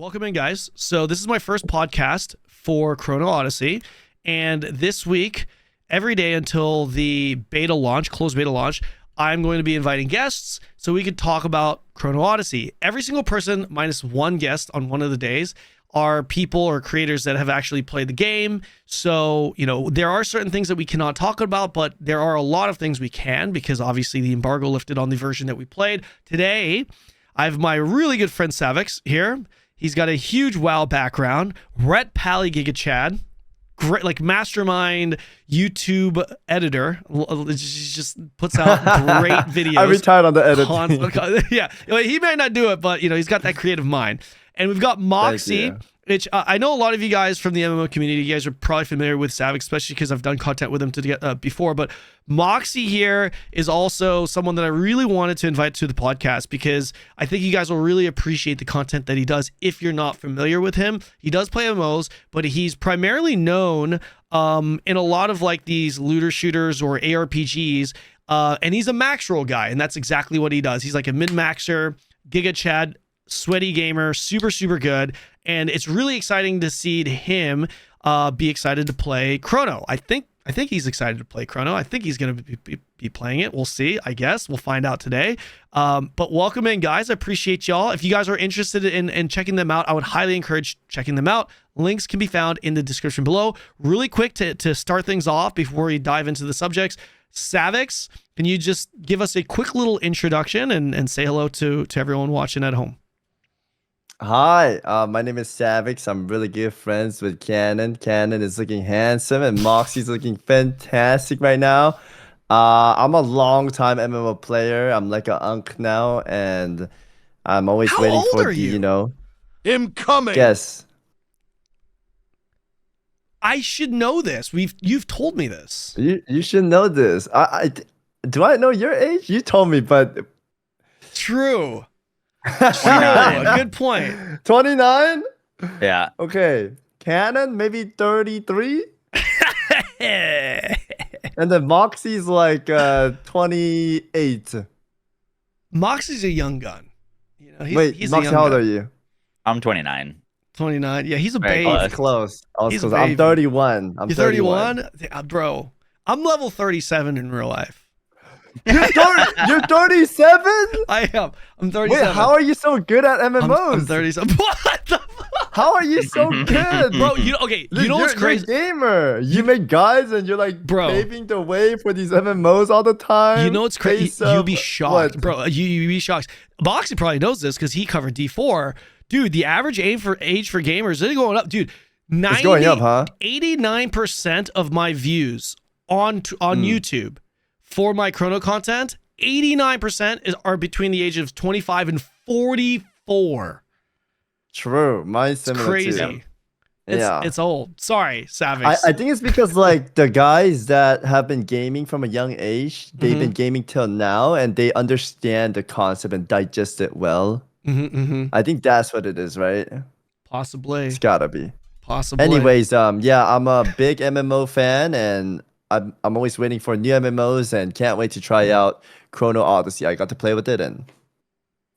Welcome in, guys. So this is my first podcast for Chrono Odyssey, and this week, every day until the beta launch, closed beta launch, I'm going to be inviting guests so we could talk about Chrono Odyssey. Every single person, minus one guest on one of the days, are people or creators that have actually played the game. So, there are certain things that we cannot talk about, but there are a lot of things we can because obviously the embargo lifted on the version that we played. Today, I have my really good friend Savix here. He's got a huge WoW background. Rhett Pally Giga Chad. Great, like mastermind YouTube editor. He just puts out great videos. I retired on the editing. Yeah, he might not do it, but he's got that creative mind. And we've got Moxsy, which I know a lot of you guys from the MMO community. You guys are probably familiar with Savix, especially because I've done content with him before. But Moxsy here is also someone that I really wanted to invite to the podcast because I think you guys will really appreciate the content that he does if you're not familiar with him. He does play MMOs, but he's primarily known in a lot of like these looter shooters or ARPGs. And he's a max roll guy, and that's exactly what he does. He's like a min-maxer, Giga Chad, sweaty gamer, super good, and it's really exciting to see him be excited to play Chrono. I think he's excited to play Chrono. I think he's going to be playing it. We'll see, I guess. We'll find out today. But welcome in, guys. I appreciate y'all. If you guys are interested in checking them out, I would highly encourage checking them out. Links can be found in the description below. Really quick to start things off before we dive into the subjects. Savix, can you just give us a quick little introduction and say hello to everyone watching at home? Hi, my name is Savix. I'm really good friends with Kanon. Kanon is looking handsome and Moxsy's looking fantastic right now. I'm a long-time MMO player. I'm like an unk now, and I'm always How waiting old for are you? Incoming. Yes. I should know this. You've told me this. You should know this. Do I know your age? You told me, but True. 29. Good point. 29? Yeah. Okay. Kanon, maybe 33? And then Moxsy's like 28. Moxsie's a young gun. Wait, he's Moxsy, how old are you? I'm 29. 29. Yeah, he's a Very babe. I was close. He's a I'm baby. 31. You're 31? Bro, I'm level 37 in real life. You're 37? I am. I'm 37. Wait, how are you so good at MMOs? I'm 37. What the fuck? How are you so good? Bro, you know what's crazy? You're a gamer. You make guides and you're like paving the way for these MMOs all the time. You know what's crazy? You'd be shocked, What? bro. You'd be shocked. Moxsy probably knows this because he covered D4. Dude, the average age for gamers is going up. Dude, It's going up, huh? 89% of my views on YouTube for my Chrono content, 89% are between the age of 25 and 44. True. Mine's It's similar crazy. too. It's old. Sorry, Savix. I think it's because like the guys that have been gaming from a young age, they've been gaming till now and they understand the concept and digest it well. I think that's what it is, right? Possibly. It's gotta be. Possibly. Anyways, yeah, I'm a big MMO fan and I'm always waiting for new MMOs and can't wait to try out Chrono Odyssey. I got to play with it and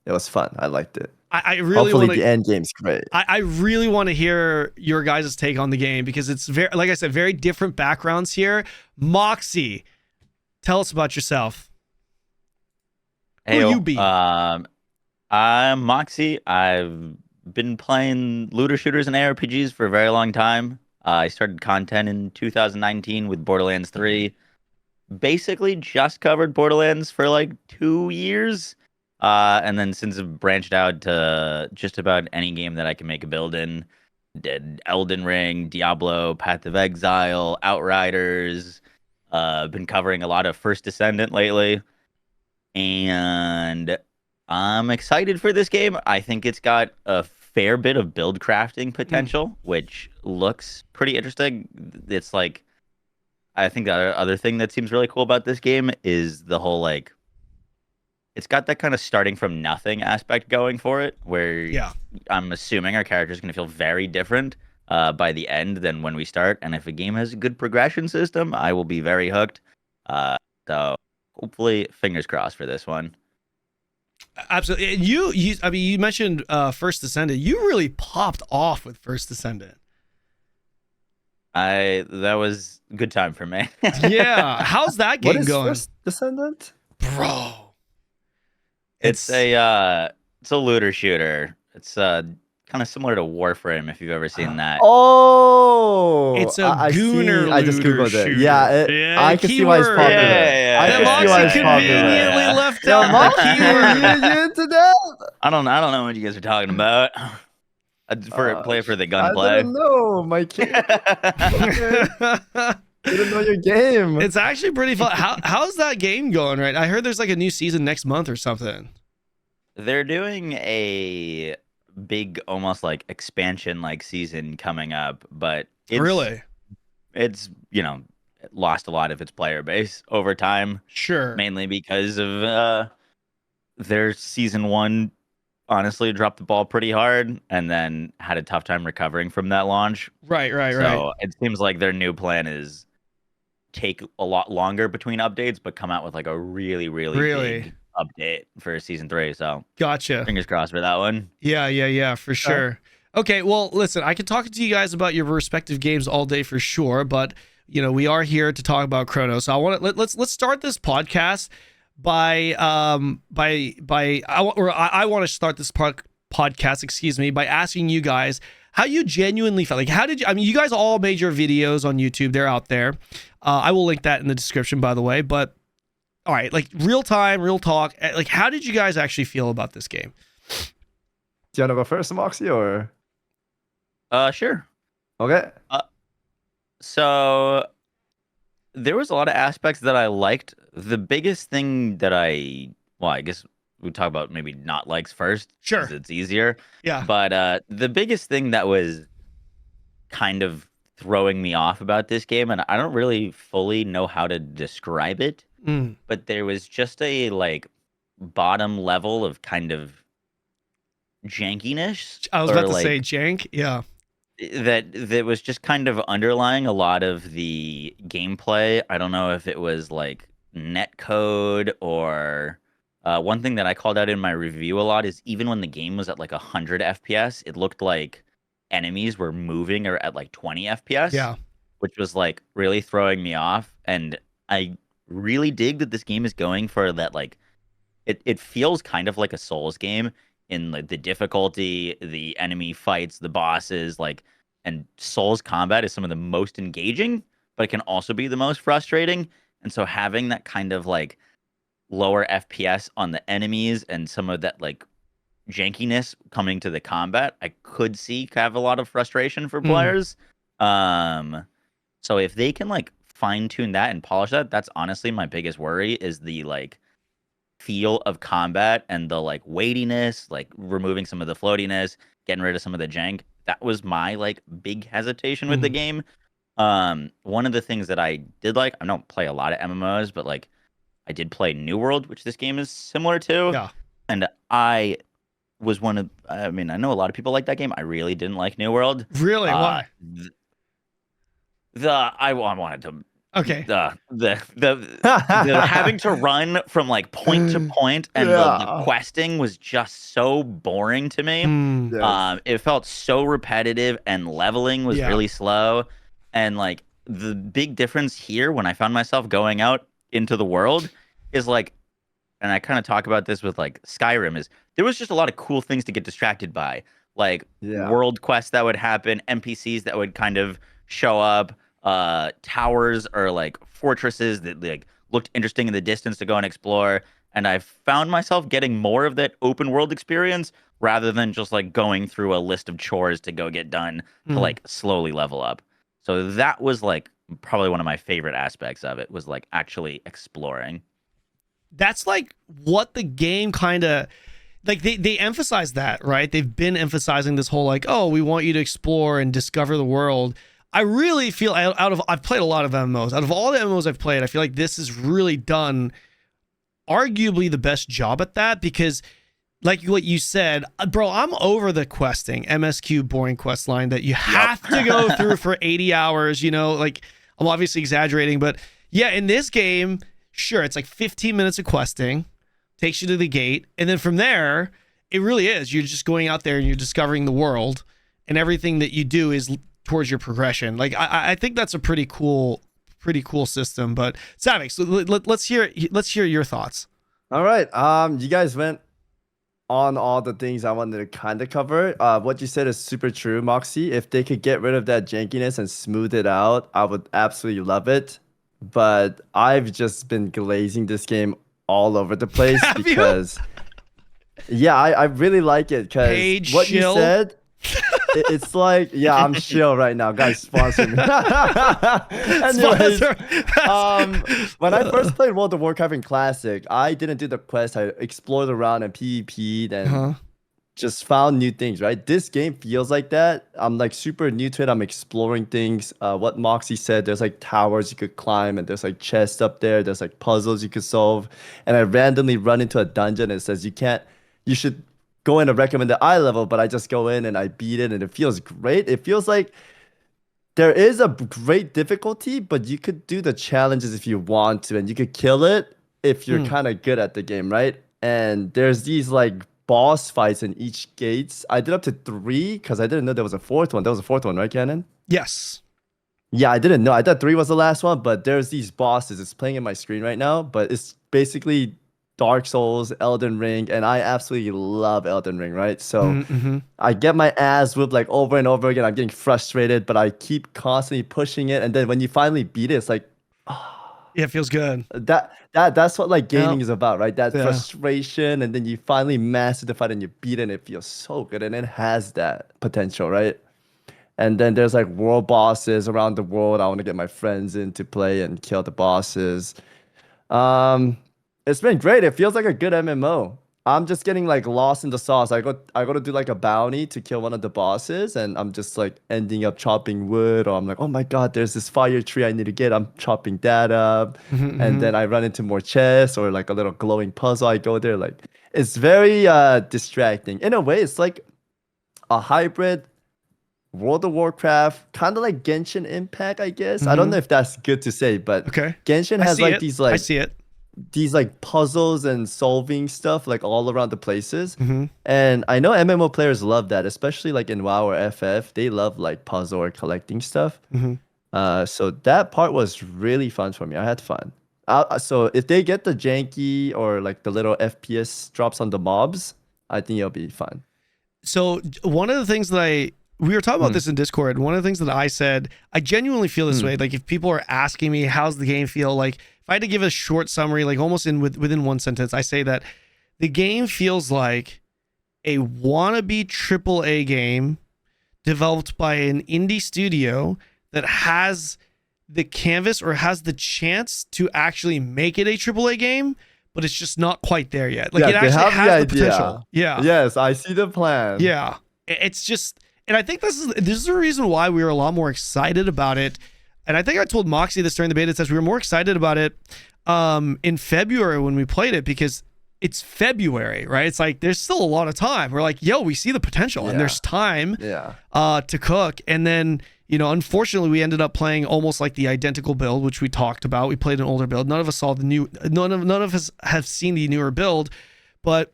it was fun. I liked it. I really Hopefully want the end game's great. I really want to hear your guys' take on the game because it's very, like I said, very different backgrounds here. Moxsy, tell us about yourself. Who you be? I'm Moxsy. I've been playing looter shooters and ARPGs for a very long time. I started content in 2019 with Borderlands 3. Basically just covered Borderlands for like 2 years. And then since I've branched out to just about any game that I can make a build in, did Elden Ring, Diablo, Path of Exile, Outriders, been covering a lot of First Descendant lately. And I'm excited for this game. I think it's got a fair bit of build crafting potential, which looks pretty interesting. It's like, I think the other thing that seems really cool about this game is the whole like, it's got that kind of starting from nothing aspect going for it, where I'm assuming our character is going to feel very different by the end than when we start. And if a game has a good progression system, I will be very hooked. So hopefully, fingers crossed for this one. Absolutely. And I mean, you mentioned First Descendant. You really popped off with First Descendant. That was a good time for me. Yeah. How's that game What is going? First Descendant? Bro. It's a looter shooter. It's kind of similar to Warframe if you've ever seen that. Oh, It's a I gooner see. I just looter googled shooter. it. Yeah, Yeah, I can see why it's keyword. popular. Yeah, I That can see why Moxsy it's popular. conveniently left Yo, out the Moxsy, keyword. you into that? I don't know what you guys are talking about. Play for the gunplay. I didn't know, my kid. Didn't know your game. It's actually pretty fun. How's that game going, right? I heard there's like a new season next month or something. They're doing a big, almost like expansion like season coming up, but it's it lost a lot of its player base over time. Sure. Mainly because of their season 1 honestly dropped the ball pretty hard and then had a tough time recovering from that launch. Right. So it seems like their new plan is take a lot longer between updates, but come out with like a really big update for season 3. So Gotcha. fingers crossed for that one. Yeah, for sure. Okay, well, listen, I can talk to you guys about your respective games all day for sure, but we are here to talk about Chrono. So I want to let's start this podcast by I want to start this podcast, excuse me, by asking you guys how you genuinely felt. Like, how did you? I mean, you guys all made your videos on YouTube; they're out there. I will link that in the description, by the way. But all right, like real time, real talk. Like, how did you guys actually feel about this game? Do you want to go first, Moxsy, or? Sure. Okay. So there was a lot of aspects that I liked. The biggest thing that I guess we talk about maybe not likes first. Sure. 'Cause it's easier. Yeah. But the biggest thing that was kind of throwing me off about this game, and I don't really fully know how to describe it, but there was just a like bottom level of kind of jankiness. I was about to say jank. Yeah. That was just kind of underlying a lot of the gameplay. I don't know if it was like netcode or one thing that I called out in my review a lot is even when the game was at like 100 FPS, it looked like enemies were moving or at like 20 FPS. Yeah. Which was like really throwing me off. And I really dig that this game is going for that. Like it feels kind of like a Souls game in like the difficulty, the enemy fights, the bosses, and Souls combat is some of the most engaging, but it can also be the most frustrating. And so having that kind of like lower FPS on the enemies and some of that like jankiness coming to the combat, I could see have a lot of frustration for players. So if they can like fine tune that and polish that, that's honestly my biggest worry is the like feel of combat and the like weightiness, like removing some of the floatiness, getting rid of some of the jank. That was my like big hesitation with the game. One of the things that I did like, I don't play a lot of MMOs, but like I did play New World, which this game is similar to. Yeah. And I was I know a lot of people like that game. I really didn't like New World. Really? Why? I wanted to. Okay. The having to run from like point to point and the questing was just so boring to me. It felt so repetitive and leveling was really slow. And like the big difference here when I found myself going out into the world is like, and I kind of talk about this with like Skyrim, is there was just a lot of cool things to get distracted by, like world quests that would happen, NPCs that would kind of show up, towers or like fortresses that like looked interesting in the distance to go and explore. And I found myself getting more of that open world experience rather than just like going through a list of chores to go get done to like slowly level up. So that was like probably one of my favorite aspects of it, was like actually exploring. That's like what the game kind of like they emphasize that, right? They've been emphasizing this whole like, oh, we want you to explore and discover the world. I really feel I've played a lot of MMOs. Out of all the MMOs I've played, I feel like this has really done arguably the best job at that, because like what you said, bro, I'm over the questing, MSQ boring quest line that you have to go through for 80 hours, like I'm obviously exaggerating, but yeah, in this game, sure, it's like 15 minutes of questing, takes you to the gate, and then from there, it really is. You're just going out there and you're discovering the world, and everything that you do is towards your progression. Like I think that's a pretty cool system. But Savix, let's hear your thoughts. All right. You guys went on all the things I wanted to kind of cover. What you said is super true, Moxsy. If they could get rid of that jankiness and smooth it out, I would absolutely love it. But I've just been glazing this game all over the place because, yeah, I really like it because what chill. you said. It's like, yeah, I'm chill right now. Guys, sponsor me. Anyways, when I first played World of Warcraft in Classic, I didn't do the quest. I explored around and PvP'd and just found new things, right? This game feels like that. I'm like super new to it. I'm exploring things. What Moxsy said, there's like towers you could climb and there's like chests up there. There's like puzzles you could solve. And I randomly run into a dungeon and it says you should go in a recommended eye level, but I just go in and I beat it and it feels great. It feels like there is a great difficulty, but you could do the challenges if you want to, and you could kill it if you're kind of good at the game, right? And there's these like boss fights in each gates. I did up to 3 because I didn't know there was a 4th one. There was a 4th one, right, Kanon? Yes. Yeah, I didn't know. I thought 3 was the last one, but there's these bosses. It's playing in my screen right now, but it's basically Dark Souls, Elden Ring, and I absolutely love Elden Ring, right? So I get my ass whipped like over and over again. I'm getting frustrated, but I keep constantly pushing it. And then when you finally beat it, it's like, yeah, it feels good. That's what like gaming is about, right? That frustration, and then you finally master the fight and you beat it, and it feels so good, and it has that potential, right? And then there's like world bosses around the world. I want to get my friends in to play and kill the bosses. It's been great. It feels like a good MMO. I'm just getting like lost in the sauce. I go to do like a bounty to kill one of the bosses, and I'm just like ending up chopping wood, or I'm like, oh my god, there's this fire tree I need to get. I'm chopping that up, and then I run into more chests or like a little glowing puzzle. I go there. Like it's very distracting. In a way, it's like a hybrid World of Warcraft, kind of like Genshin Impact, I guess. I don't know if that's good to say, but Genshin has like these like I see it. These like puzzles and solving stuff like all around the places. And I know MMO players love that, especially like in WoW or FF. They love like puzzle or collecting stuff. So that part was really fun for me. I had fun. So if they get the janky or like the little FPS drops on the mobs, I think it'll be fun. So one of the things that we were talking about this in Discord. One of the things that I said, I genuinely feel this way. Like if people are asking me, how's the game feel? Like if I had to give a short summary, like almost within one sentence, I say that the game feels like a wannabe AAA game developed by an indie studio that has the canvas or has the chance to actually make it a AAA game, but it's just not quite there yet. Like it actually has the potential. Yeah. Yes, I see the plan. Yeah. It's just, and I think this is the reason why we were a lot more excited about it. And I think I told Moxsy this during the beta test. We were more excited about it in February when we played it because it's February, right? It's like there's still a lot of time. We're like, yo, we see the potential and there's time to cook. And then, you know, unfortunately, we ended up playing almost like the identical build, which we talked about. We played an older build. None of us saw the new. None of us have seen the newer build, but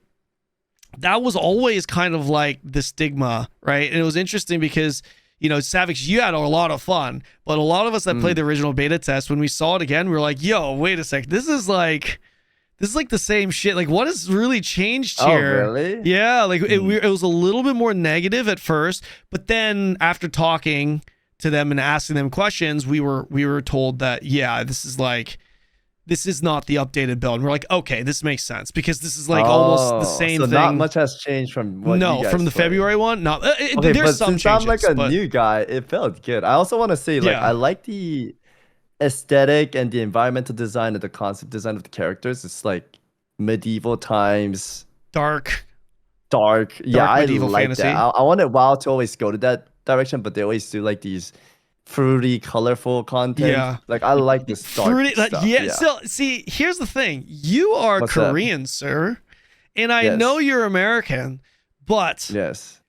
that was always kind of like the stigma, right? And it was interesting because, you know, Savix, you had a lot of fun, but a lot of us that played the original beta test, when we saw it again, we were like, yo, wait a sec. This is like the same shit. Like, what has really changed here? Oh, really? Yeah, like it was a little bit more negative at first, but then after talking to them and asking them questions, we were told that, yeah, this is not the updated build. And we're like, okay, this makes sense because this is like almost the same thing. Not much has changed from what you guys from the played. February one. No, okay, there's but some since changes. I'm like a new guy, it felt good. I also want to say, like, I like the aesthetic and the environmental design and the concept design of the characters. It's like medieval times, dark. Yeah, I like fantasy. that. I wanted WoW to always go to that direction, but they always do like these fruity, colorful content. Yeah, like I like this dark fruity, stuff. yeah. So see, here's the thing: you are What's Korean, sir, and I know you're American, but yes,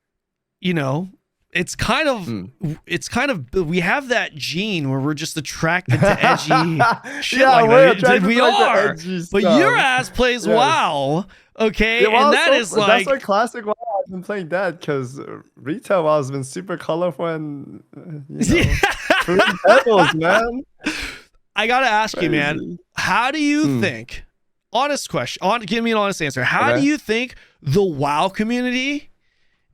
you know, it's kind of we have that gene where we're just attracted to edgy shit Yeah, like we're that. attracted We to, like, the are, edgy but stuff. your ass plays Yes. WoW, okay, Yeah, WoW and that so- is like that's why classic WoW. I've been playing that because retail WoW has been super colorful and fruit and pebbles, man. I gotta ask you, man, Crazy. how do you Hmm. think? Honest question. Give me an honest answer. How do Okay. you think the WoW community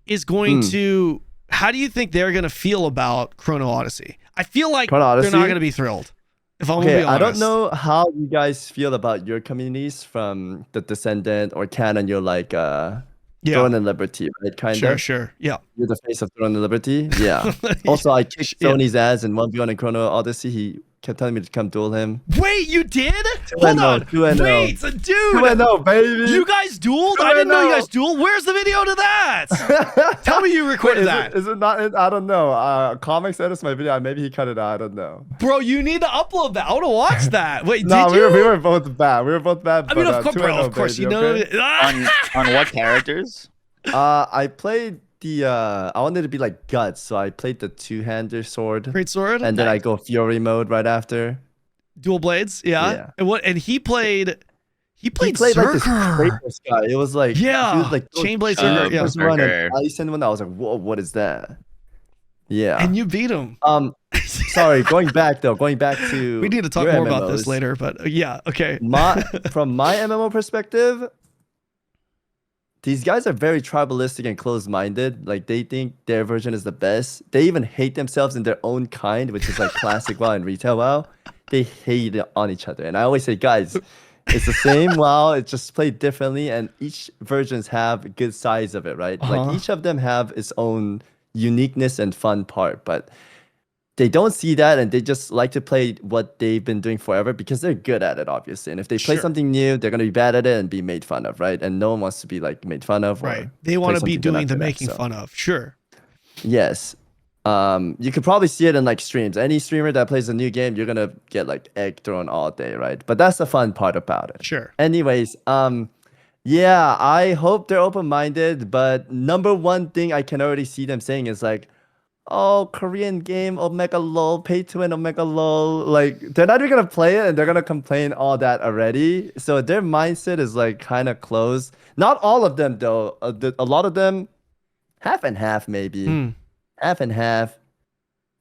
is going to? How do you think they're gonna feel about Chrono Odyssey? I feel like Chrono they're not Odyssey? gonna be thrilled. If I'm gonna Okay, be honest. I don't know how you guys feel about your communities from the Descendant or Kanon. You're like Throne Yeah. and Liberty, right? Kind Sure. of. Sure. Yeah. You're the face of Throne and Liberty. Yeah. Also, I kicked Yeah. Sony's ass in 1v1 in Chrono Odyssey. He kept telling me to come duel him. Wait, you did? 2-0, Hold on. 2-0. Wait, dude. 2-0, baby. You guys dueled? I didn't know you 2-0. guys dueled. Where's the video to that? Tell me you recorded Wait, that. Is it not? I don't know. Comics edits my video. Maybe he cut it out. I don't know. Bro, you need to upload that. I want to watch that. Wait, No, did you? we were both bad. We were both bad. I mean, but, of course, bro, 2-0, of course, baby, you know. okay? On what characters? I played the. I wanted to be like Guts, so I played the two-hander sword, Greatsword. and then I go Fury mode right after. Dual blades. Yeah. Yeah. And what? And he played. He played like this Zerker. Kratos guy. It was like Yeah, he was like Chainblade Zerker, Zerker. Yeah. first run and Zerker. ice and one. I was like, whoa, what is that? Yeah. And you beat him. Sorry, going back to We need to talk your more about this MMOs. later, but yeah. Okay. From my MMO perspective, these guys are very tribalistic and closed-minded. Like they think their version is the best. They even hate themselves in their own kind, which is like classic WoW and retail WoW. They hate it on each other. And I always say, guys, it's the same WoW, it's just played differently, and each versions have good sides of it, right? Uh-huh. Like each of them have its own uniqueness and fun part, but they don't see that and they just like to play what they've been doing forever because they're good at it, obviously. And if they play Sure. something new, they're gonna be bad at it and be made fun of, right? And no one wants to be like made fun of. Or Right. They play want to be something good doing the after that, making so. fun of. Sure. Yes. You could probably see it in like streams. Any streamer that plays a new game, you're gonna get like egg thrown all day, right? But that's the fun part about it. Sure. Anyways, yeah, I hope they're open-minded, but number one thing I can already see them saying is like, oh, Korean game, Omega LOL, pay to win Omega LOL. Like, they're not even gonna play it and they're gonna complain all that already. So their mindset is like kind of closed. Not all of them though. A lot of them, half and half maybe. Hmm. Half and half.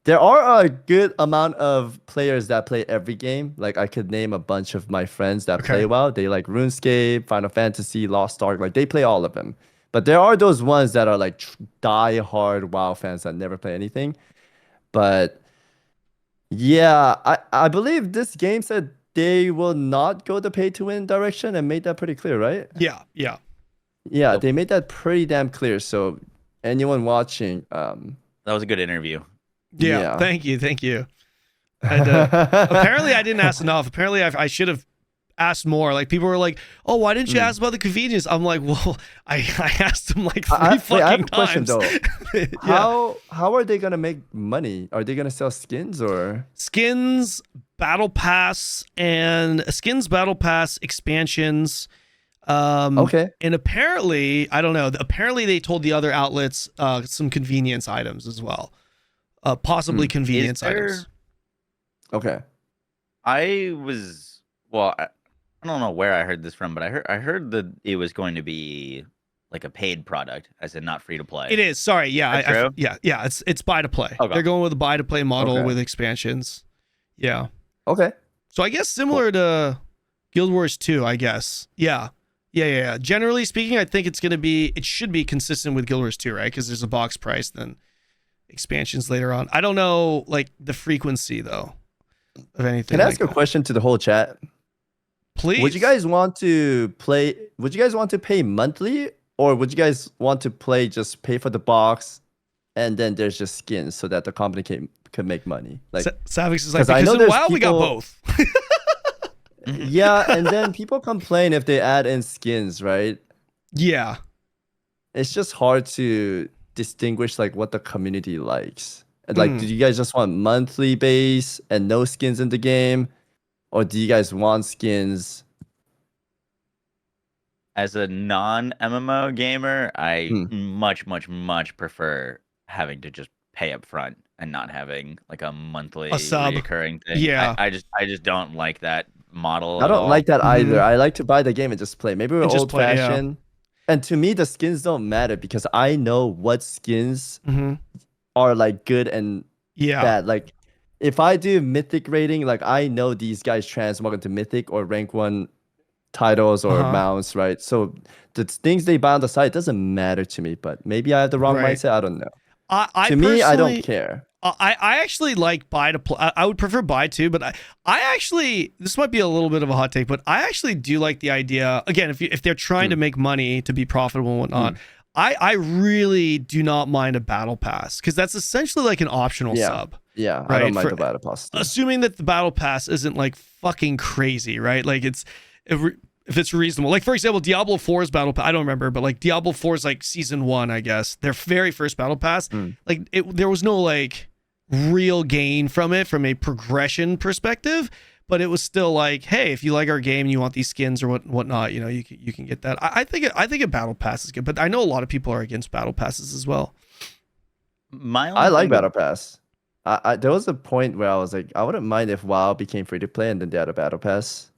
There are a good amount of players that play every game. Like I could name a bunch of my friends that Okay. play WoW. They like RuneScape, Final Fantasy, Lost Ark. Like they play all of them. But there are those ones that are like die-hard WoW fans that never play anything. But yeah, I believe this game said they will not go the pay-to-win direction and made that pretty clear, right? Yeah. Yeah. Yeah, Yep. they made that pretty damn clear. So anyone watching, That was a good interview. Yeah. Yeah. Thank you. Thank you. And, apparently, I didn't ask enough. Apparently, I should have asked more. Like people were like, "Oh, why didn't you ask about the convenience?" I'm like, "Well, I asked them like three fucking I have a times." question though. Yeah. How are they gonna make money? Are they gonna sell skins or? Skins, battle pass, and skins, battle pass expansions. Okay. And apparently, I don't know. Apparently, they told the other outlets some convenience items as well. Possibly convenience items. Okay. I don't know where I heard this from, but I heard that it was going to be like a paid product, as in not free to play. It is. Sorry. Yeah. That's true? Yeah. It's buy to play. Okay. They're going with a buy to play model Okay. with expansions. Yeah. Okay. So I guess similar to Guild Wars 2, I guess. Yeah. Generally speaking, I think it should be consistent with Guild Wars 2, right? Because there's a box price, then expansions later on. I don't know, like, the frequency, though, of anything. Can I ask like a question to the whole chat? Please. Would you guys want to pay monthly, or would you guys want to play just pay for the box, and then there's just skins so that the company can make money? Like, Savix is like, 'cause I because know in there's WoW we got people- both. yeah, and then people complain if they add in skins, right? Yeah. It's just hard to distinguish like what the community likes. And, like, Hmm. do you guys just want monthly base and no skins in the game, or do you guys want skins? As a non-MMO gamer, I Hmm. much prefer having to just pay up front and not having like a monthly A sub. reoccurring thing. Yeah. I just don't like that model I at don't all. like that either. Mhm. I like to buy the game and just play. Maybe we're And just old play, yeah. fashioned. And to me, the skins don't matter because I know what skins Mhm. are like good and Yeah. bad. Like if I do mythic rating, like I know these guys transmog into mythic or rank 1 titles or Uh-huh. mounts, right? So the things they buy on the site doesn't matter to me, but maybe I have the wrong Right. mindset. I don't know. I To me, I don't personally- care. I actually like buy to play. I would prefer buy to, but I actually, this might be a little bit of a hot take, but I actually do like the idea. Again, if they're trying to make money to be profitable and whatnot, I really do not mind a battle pass because that's essentially like an optional sub. Yeah, right? I don't mind the battle pass. Assuming that the battle pass isn't like fucking crazy, right? Like if it's reasonable. Like for example, Diablo 4's battle pass, I don't remember, but like Diablo 4's like season 1, I guess. Their very first battle pass, like there was no like real gain from it from a progression perspective, but it was still like, hey, if you like our game and you want these skins or whatnot, you know, you can get that. I think a battle pass is good, but I know a lot of people are against battle passes as well. I like battle pass. There was a point where I was like, I wouldn't mind if WoW became free to play and then they had a battle pass.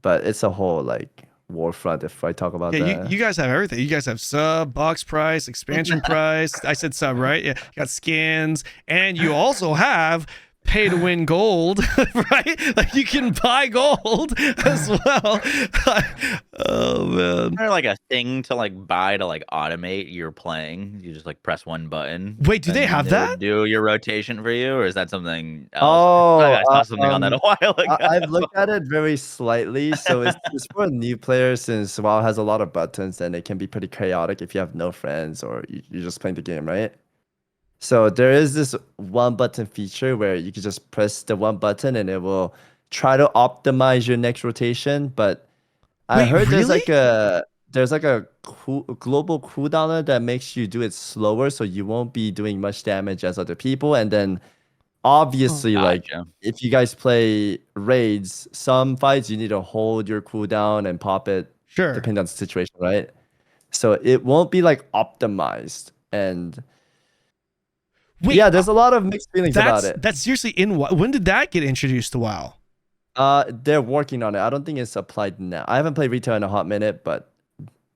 But it's a whole like warfront if I talk about that. You guys have everything. You guys have sub, box price, expansion price. I said sub, right? Yeah, you got skins, and you also have pay to win gold, right? Like you can buy gold as well. Oh man. Is there like a thing to like buy to like automate your playing? You just like press one button. Wait, do they have that? Do your rotation for you, or is that something else? Oh, I saw something on that a while ago. I've looked at it very slightly. So it's for a new player since WoW has a lot of buttons and it can be pretty chaotic if you have no friends or you're just playing the game, right? So there is this one button feature where you can just press the one button and it will try to optimize your next rotation. But I Wait, heard really? there's like a global cooldowner that makes you do it slower, so you won't be doing much damage as other people. And then obviously, like Gotcha. if you guys play raids, some fights you need to hold your cooldown and pop it, Sure. depending on the situation, right? So it won't be like optimized and. Wait, Yeah, there's a lot of mixed feelings about it. That's seriously in WoW. When did that get introduced to WoW? They're working on it. I don't think it's applied now. I haven't played retail in a hot minute, but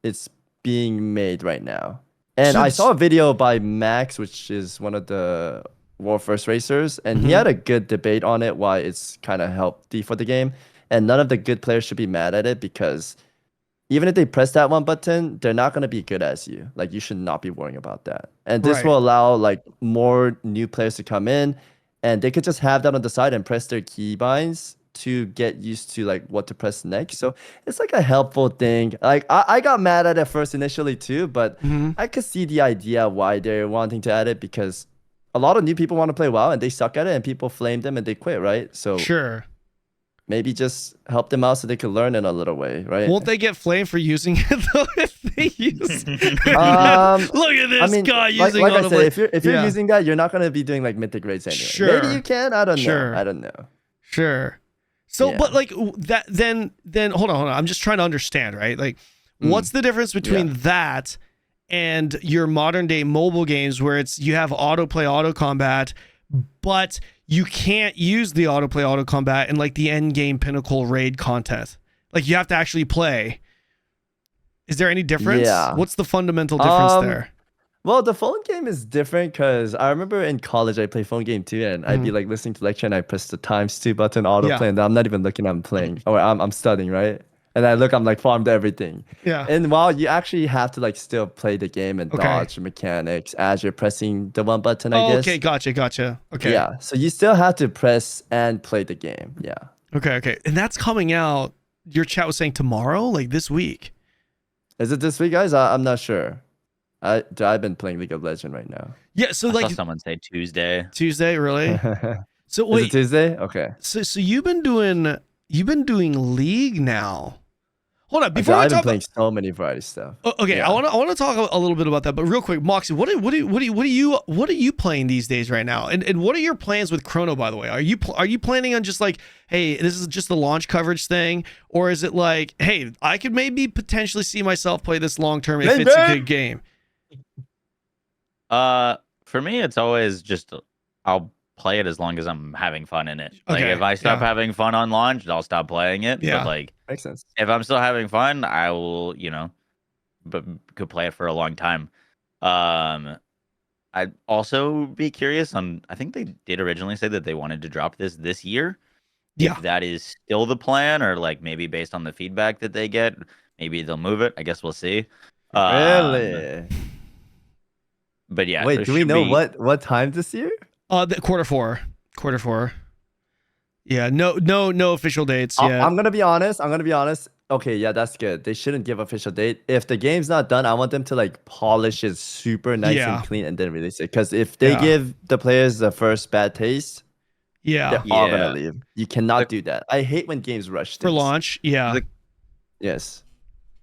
it's being made right now. And So I it's- saw a video by Max, which is one of the World First Racers, and he Mhm. had a good debate on it, why it's kind of healthy for the game. And none of the good players should be mad at it because even if they press that one button, they're not going to be good as you. Like you should not be worrying about that. And this Right. will allow like more new players to come in and they could just have that on the side and press their keybinds to get used to like what to press next. So it's like a helpful thing. Like I got mad at it first initially too, but Mhm. I could see the idea why they're wanting to add it because a lot of new people want to play WoW and they suck at it and people flame them and they quit, right? So Sure. maybe just help them out so they could learn in a little way, right? Won't they get flamed for using it though if they use? Look at this I mean, guy like using I said, if you're Yeah. using that, you're not gonna be doing like mythic raids anyway. Sure. Maybe you can. I don't Sure. know. I don't know. Sure. So, Yeah. but like that, then hold on. I'm just trying to understand, right? Like, what's the difference between that and your modern day mobile games where it's you have autoplay, auto combat, but you can't use the autoplay, auto combat in like the end game pinnacle raid content? Like, you have to actually play. Is there any difference? Yeah. What's the fundamental difference there? Well, the phone game is different because I remember in college I played phone game too, and I'd be like listening to lecture and I press the ×2 button autoplay, Yeah. and I'm not even looking. I'm playing, or I'm studying, right? And I look, I'm like farmed everything. Yeah. And while you actually have to like still play the game and Okay. dodge mechanics as you're pressing the one button, I Oh, guess. okay. Gotcha. Okay. Yeah. So you still have to press and play the game. Yeah. Okay. And that's coming out. Your chat was saying tomorrow, like this week. Is it this week, guys? I'm not sure. I've been playing League of Legends right now. Yeah. So I saw like someone say Tuesday. Tuesday, really? Is So it wait. Tuesday? Okay. So you've been doing League now. Hold on, before I've we been talk. playing so many variety stuff. Okay, Yeah. I want to talk a little bit about that, but real quick, Moxsy, what are you playing these days right now? And what are your plans with Chrono, by the way? Are you planning on just like, hey, this is just the launch coverage thing, or is it like, hey, I could maybe potentially see myself play this long term if it's a good game? For me, it's always just I'll play it as long as I'm having fun in it. Like Okay, if I stop yeah. having fun on launch, I'll stop playing it. Yeah. But like Makes sense. if I'm still having fun, I will, but could play it for a long time. Um, I'd also be curious on. I think they did originally say that they wanted to drop this year. If Yeah. that is still the plan, or like maybe based on the feedback that they get, maybe they'll move it. I guess we'll see. Um, Really? but yeah, so Wait, it do we should know be. what time this year? The quarter four. Yeah, no official dates yet. I'm gonna be honest. Okay, yeah, that's good. They shouldn't give official date. If the game's not done, I want them to like polish it super nice Yeah. and clean and then release it. Because if they Yeah. give the players the first bad taste, Yeah, they're all gonna Yeah. leave. You cannot The- do that. I hate when games rush for things. launch. Yeah, The Yes.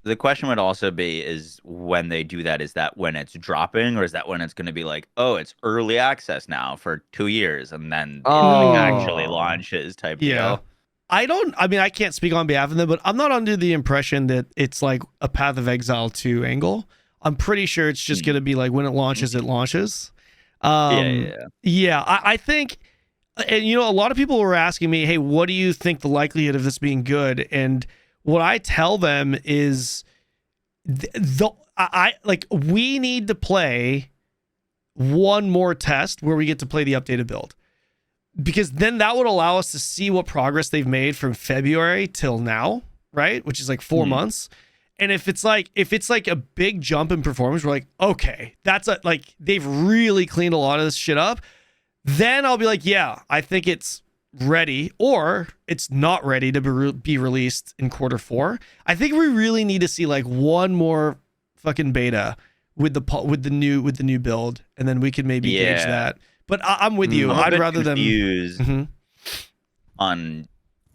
the question would also be is when they do that, is that when it's dropping, or is that when it's going to be like, oh, it's early access now for 2 years, and then it like actually Oh. launches type yeah. deal? I mean, I can't speak on behalf of them, but I'm not under the impression that it's like a Path of Exile 2 angle. I'm pretty sure it's just Hmm. going to be like when it launches, it launches. Yeah. Yeah, I think, and a lot of people were asking me, hey, what do you think the likelihood of this being good? And what I tell them is, we need to play one more test where we get to play the updated build, because then that would allow us to see what progress they've made from February till now, right? Which is like 4 months. And if it's like a big jump in performance, we're like, okay, like they've really cleaned a lot of this shit up. Then I'll be like, yeah, I think it's ready, or it's not ready to be released in quarter four. I think we really need to see like one more fucking beta with the new build, and then we could maybe gauge Yeah. that. But I'm with you. I'm a I'd bit rather them. confused Mhm. on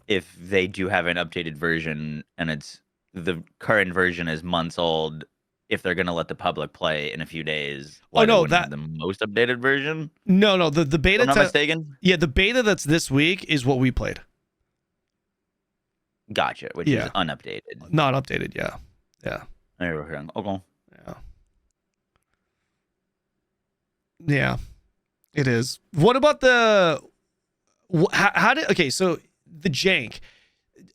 if they do have an updated version and it's the current version is months old. If they're gonna let the public play in a few days, why they no, wouldn't have the most updated version? No, the If beta. I'm not mistaken. Yeah, the beta that's this week is what we played. Gotcha, which Yeah. is unupdated. Not updated. Yeah. Yeah. Okay. Yeah. Yeah. It is. What about so the jank,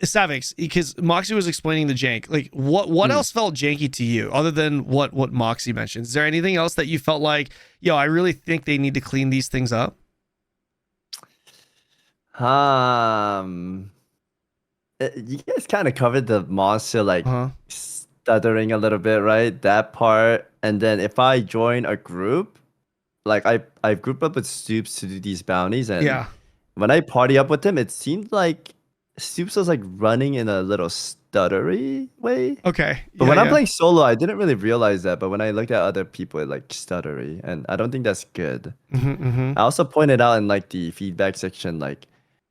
Savix, because Moxsy was explaining the jank. Like what else felt janky to you other than what Moxsy mentioned? Is there anything else that you felt like, I really think they need to clean these things up? You guys kind of covered the monster like Uh-huh. stuttering a little bit, right? That part. And then if I join a group, like I've grouped up with Stoops to do these bounties, and Yeah. when I party up with him, it seemed like Stoops was like running in a little stuttery way. Okay. But when I'm playing solo, I didn't really realize that. But when I looked at other people, it like stuttery, and I don't think that's good. I also pointed out in like the feedback section, like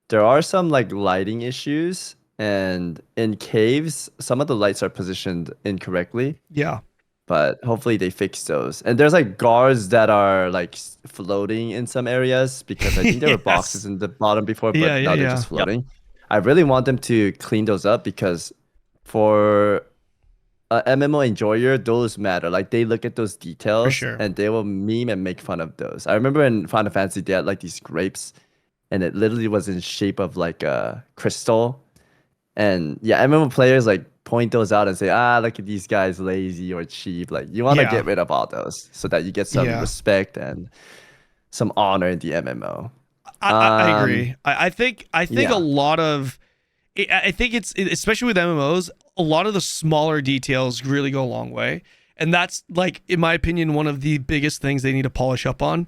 there are some like lighting issues, and in caves, some of the lights are positioned incorrectly. Yeah. But hopefully they fix those. And there's like guards that are like floating in some areas, because I think there were boxes in the bottom before, but Yeah, now they're just floating. I really want them to clean those up, because for a MMO enjoyer, those matter. Like they look at those details sure. and they will meme and make fun of those. I remember in Final Fantasy they had like these grapes, and it literally was in shape of like a crystal. And yeah, MMO players like point those out and say, look at these guys lazy or cheap. Like you want to get rid of all those so that you get some respect and some honor in the MMO. I agree. I think Yeah. a lot of, I think it's, especially with MMOs, a lot of the smaller details really go a long way. And that's like, in my opinion, one of the biggest things they need to polish up on.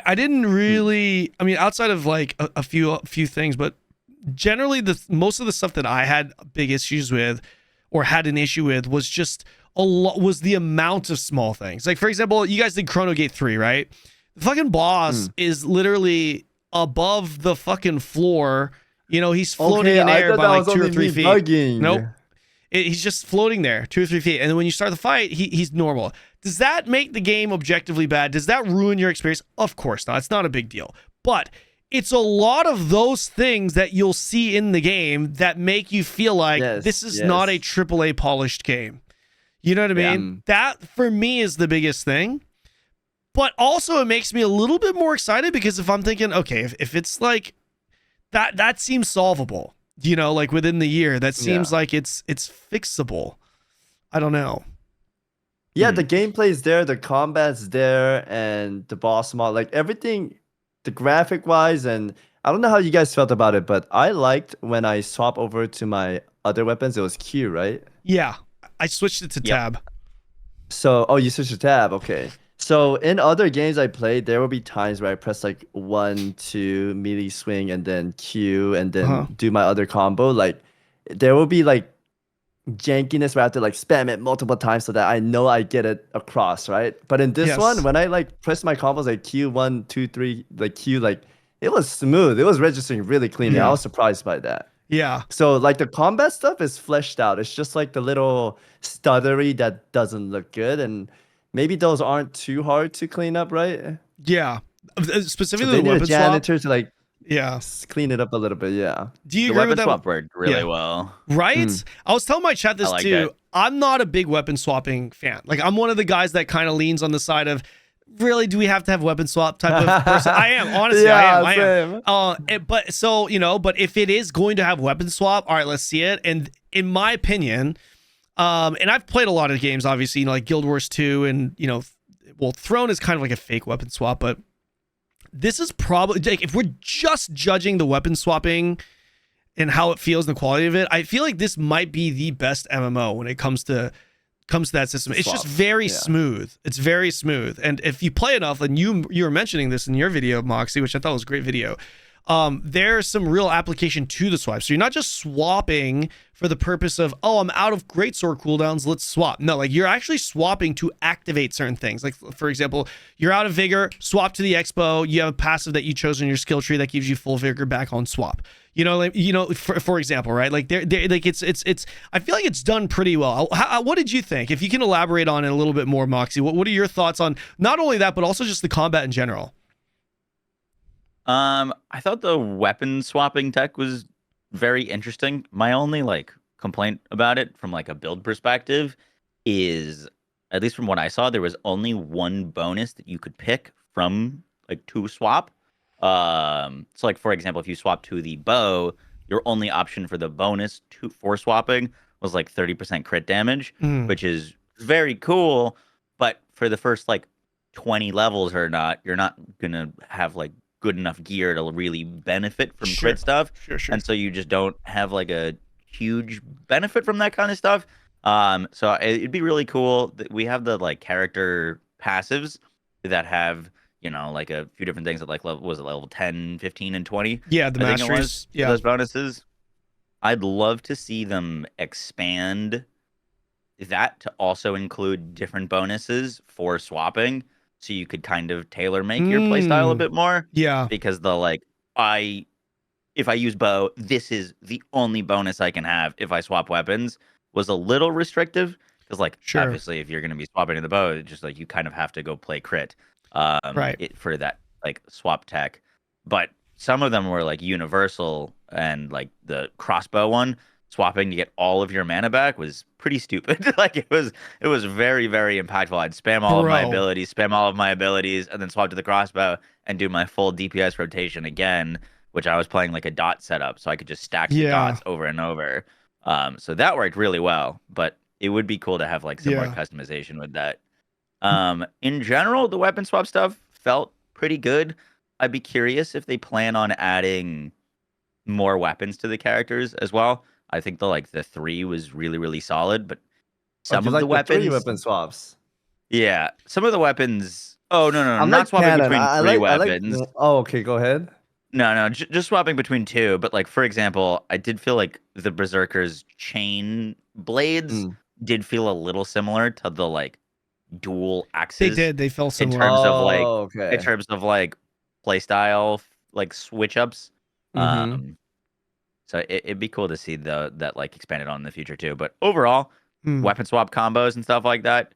I didn't really, I mean, outside of like a few things, but generally most of the stuff that I had big issues with or had an issue with was just was the amount of small things. Like, for example, you guys did Chrono Gate 3, right? The fucking boss is literally above the fucking floor. He's floating in air by like 2 or 3 feet. Bugging. Nope. He's just floating there 2 or 3 feet. And then when you start the fight, he's normal. Does that make the game objectively bad? Does that ruin your experience? Of course not. It's not a big deal. But it's a lot of those things that you'll see in the game that make you feel like this is not a AAA polished game. You know what I mean? That for me is the biggest thing. But also it makes me a little bit more excited because if I'm thinking, okay, if it's like that seems solvable, you know, like within the year, that seems like it's fixable. I don't know. Yeah, the gameplay's there, the combat's there, and the boss mod, like everything, the graphic wise, and I don't know how you guys felt about it, but I liked when I swap over to my other weapons, it was Q, right? Yeah, I switched it to tab. So, oh, you switched to tab, okay. So in other games I played, there will be times where I press like 1, 2, melee swing, and then Q, and then do my other combo. Like there will be like jankiness where I have to like spam it multiple times so that I know I get it across, right? But in this one, when I like press my combos like Q 1, 2, 3, like Q, like it was smooth. It was registering really cleanly. I was surprised by that. Yeah. So like the combat stuff is fleshed out. It's just like the little stuttery that doesn't look good, and maybe those aren't too hard to clean up, right? Yeah. Specifically So they the need a weapon janitor swap. to like Yeah. clean it up a little bit. Yeah. Do you The agree weapon with that? swap worked really well. Right? I was telling my chat this like too. that. I'm not a big weapon swapping fan. Like I'm one of the guys that kind of leans on the side of really, do we have to have weapon swap type of person? I am, honestly, I am. But so, you know, but if it is going to have weapon swap, all right, let's see it. And in my opinion, and I've played a lot of games, obviously, you know, like Guild Wars 2 and, you know, well, Throne is kind of like a fake weapon swap, but this is probably like if we're just judging the weapon swapping and how it feels and the quality of it, I feel like this might be the best MMO when it comes to that system. It's just very smooth. It's very smooth. And if you play enough, and you were mentioning this in your video, Moxsy, which I thought was a great video, there's some real application to the swipe. So you're not just swapping for the purpose of, oh, I'm out of Greatsword cooldowns, let's swap. No, like you're actually swapping to activate certain things. Like for example, you're out of Vigor, swap to the Expo, you have a passive that you chose in your skill tree that gives you full Vigor back on swap. You know, like, you know, for example, right? Like they're like it's I feel like it's done pretty well. What did you think? If you can elaborate on it a little bit more, Moxsy, what are your thoughts on not only that, but also just the combat in general? I thought the weapon swapping tech was very interesting. My only like complaint about it from like a build perspective is, at least from what I saw, there was only one bonus that you could pick from like to swap. So like for example, if you swap to the bow, your only option for the bonus for swapping was like 30% crit damage, which is very cool. But for the first like 20 levels or not, you're not gonna have like good enough gear to really benefit from crit stuff. And so you just don't have like a huge benefit from that kind of stuff. So it'd be really cool that we have the like character passives that have, you know, like a few different things at like level 10, 15, and 20. Yeah, the masteries. Yeah, those bonuses. I'd love to see them expand that to also include different bonuses for swapping, so you could kind of tailor make your playstyle a bit more. Yeah. Because the like if I use bow, this is the only bonus I can have if I swap weapons was a little restrictive. Because like obviously if you're gonna be swapping in the bow, it's just like you kind of have to go play crit. For that like swap tech. But some of them were like universal, and like the crossbow one, swapping to get all of your mana back was pretty stupid. Like it was very, very impactful. I'd spam all of my abilities, and then swap to the crossbow and do my full DPS rotation again, which I was playing like a dot setup, so I could just stack the dots over and over. So that worked really well, but it would be cool to have like some more customization with that. In general, the weapon swap stuff felt pretty good. I'd be curious if they plan on adding more weapons to the characters as well. I think the 3 was really, really solid, but some of the weapons, 3 weapon swaps. Yeah, some of the weapons. Oh no, I'm not like swapping Kanon. between 3 weapons. Oh, okay, go ahead. No, just swapping between 2. But like for example, I did feel like the Berserker's chain blades did feel a little similar to the like dual axes. They felt similar in terms of like play style, like switch ups. So it'd be cool to see that like expanded on in the future too. But overall, weapon swap combos and stuff like that,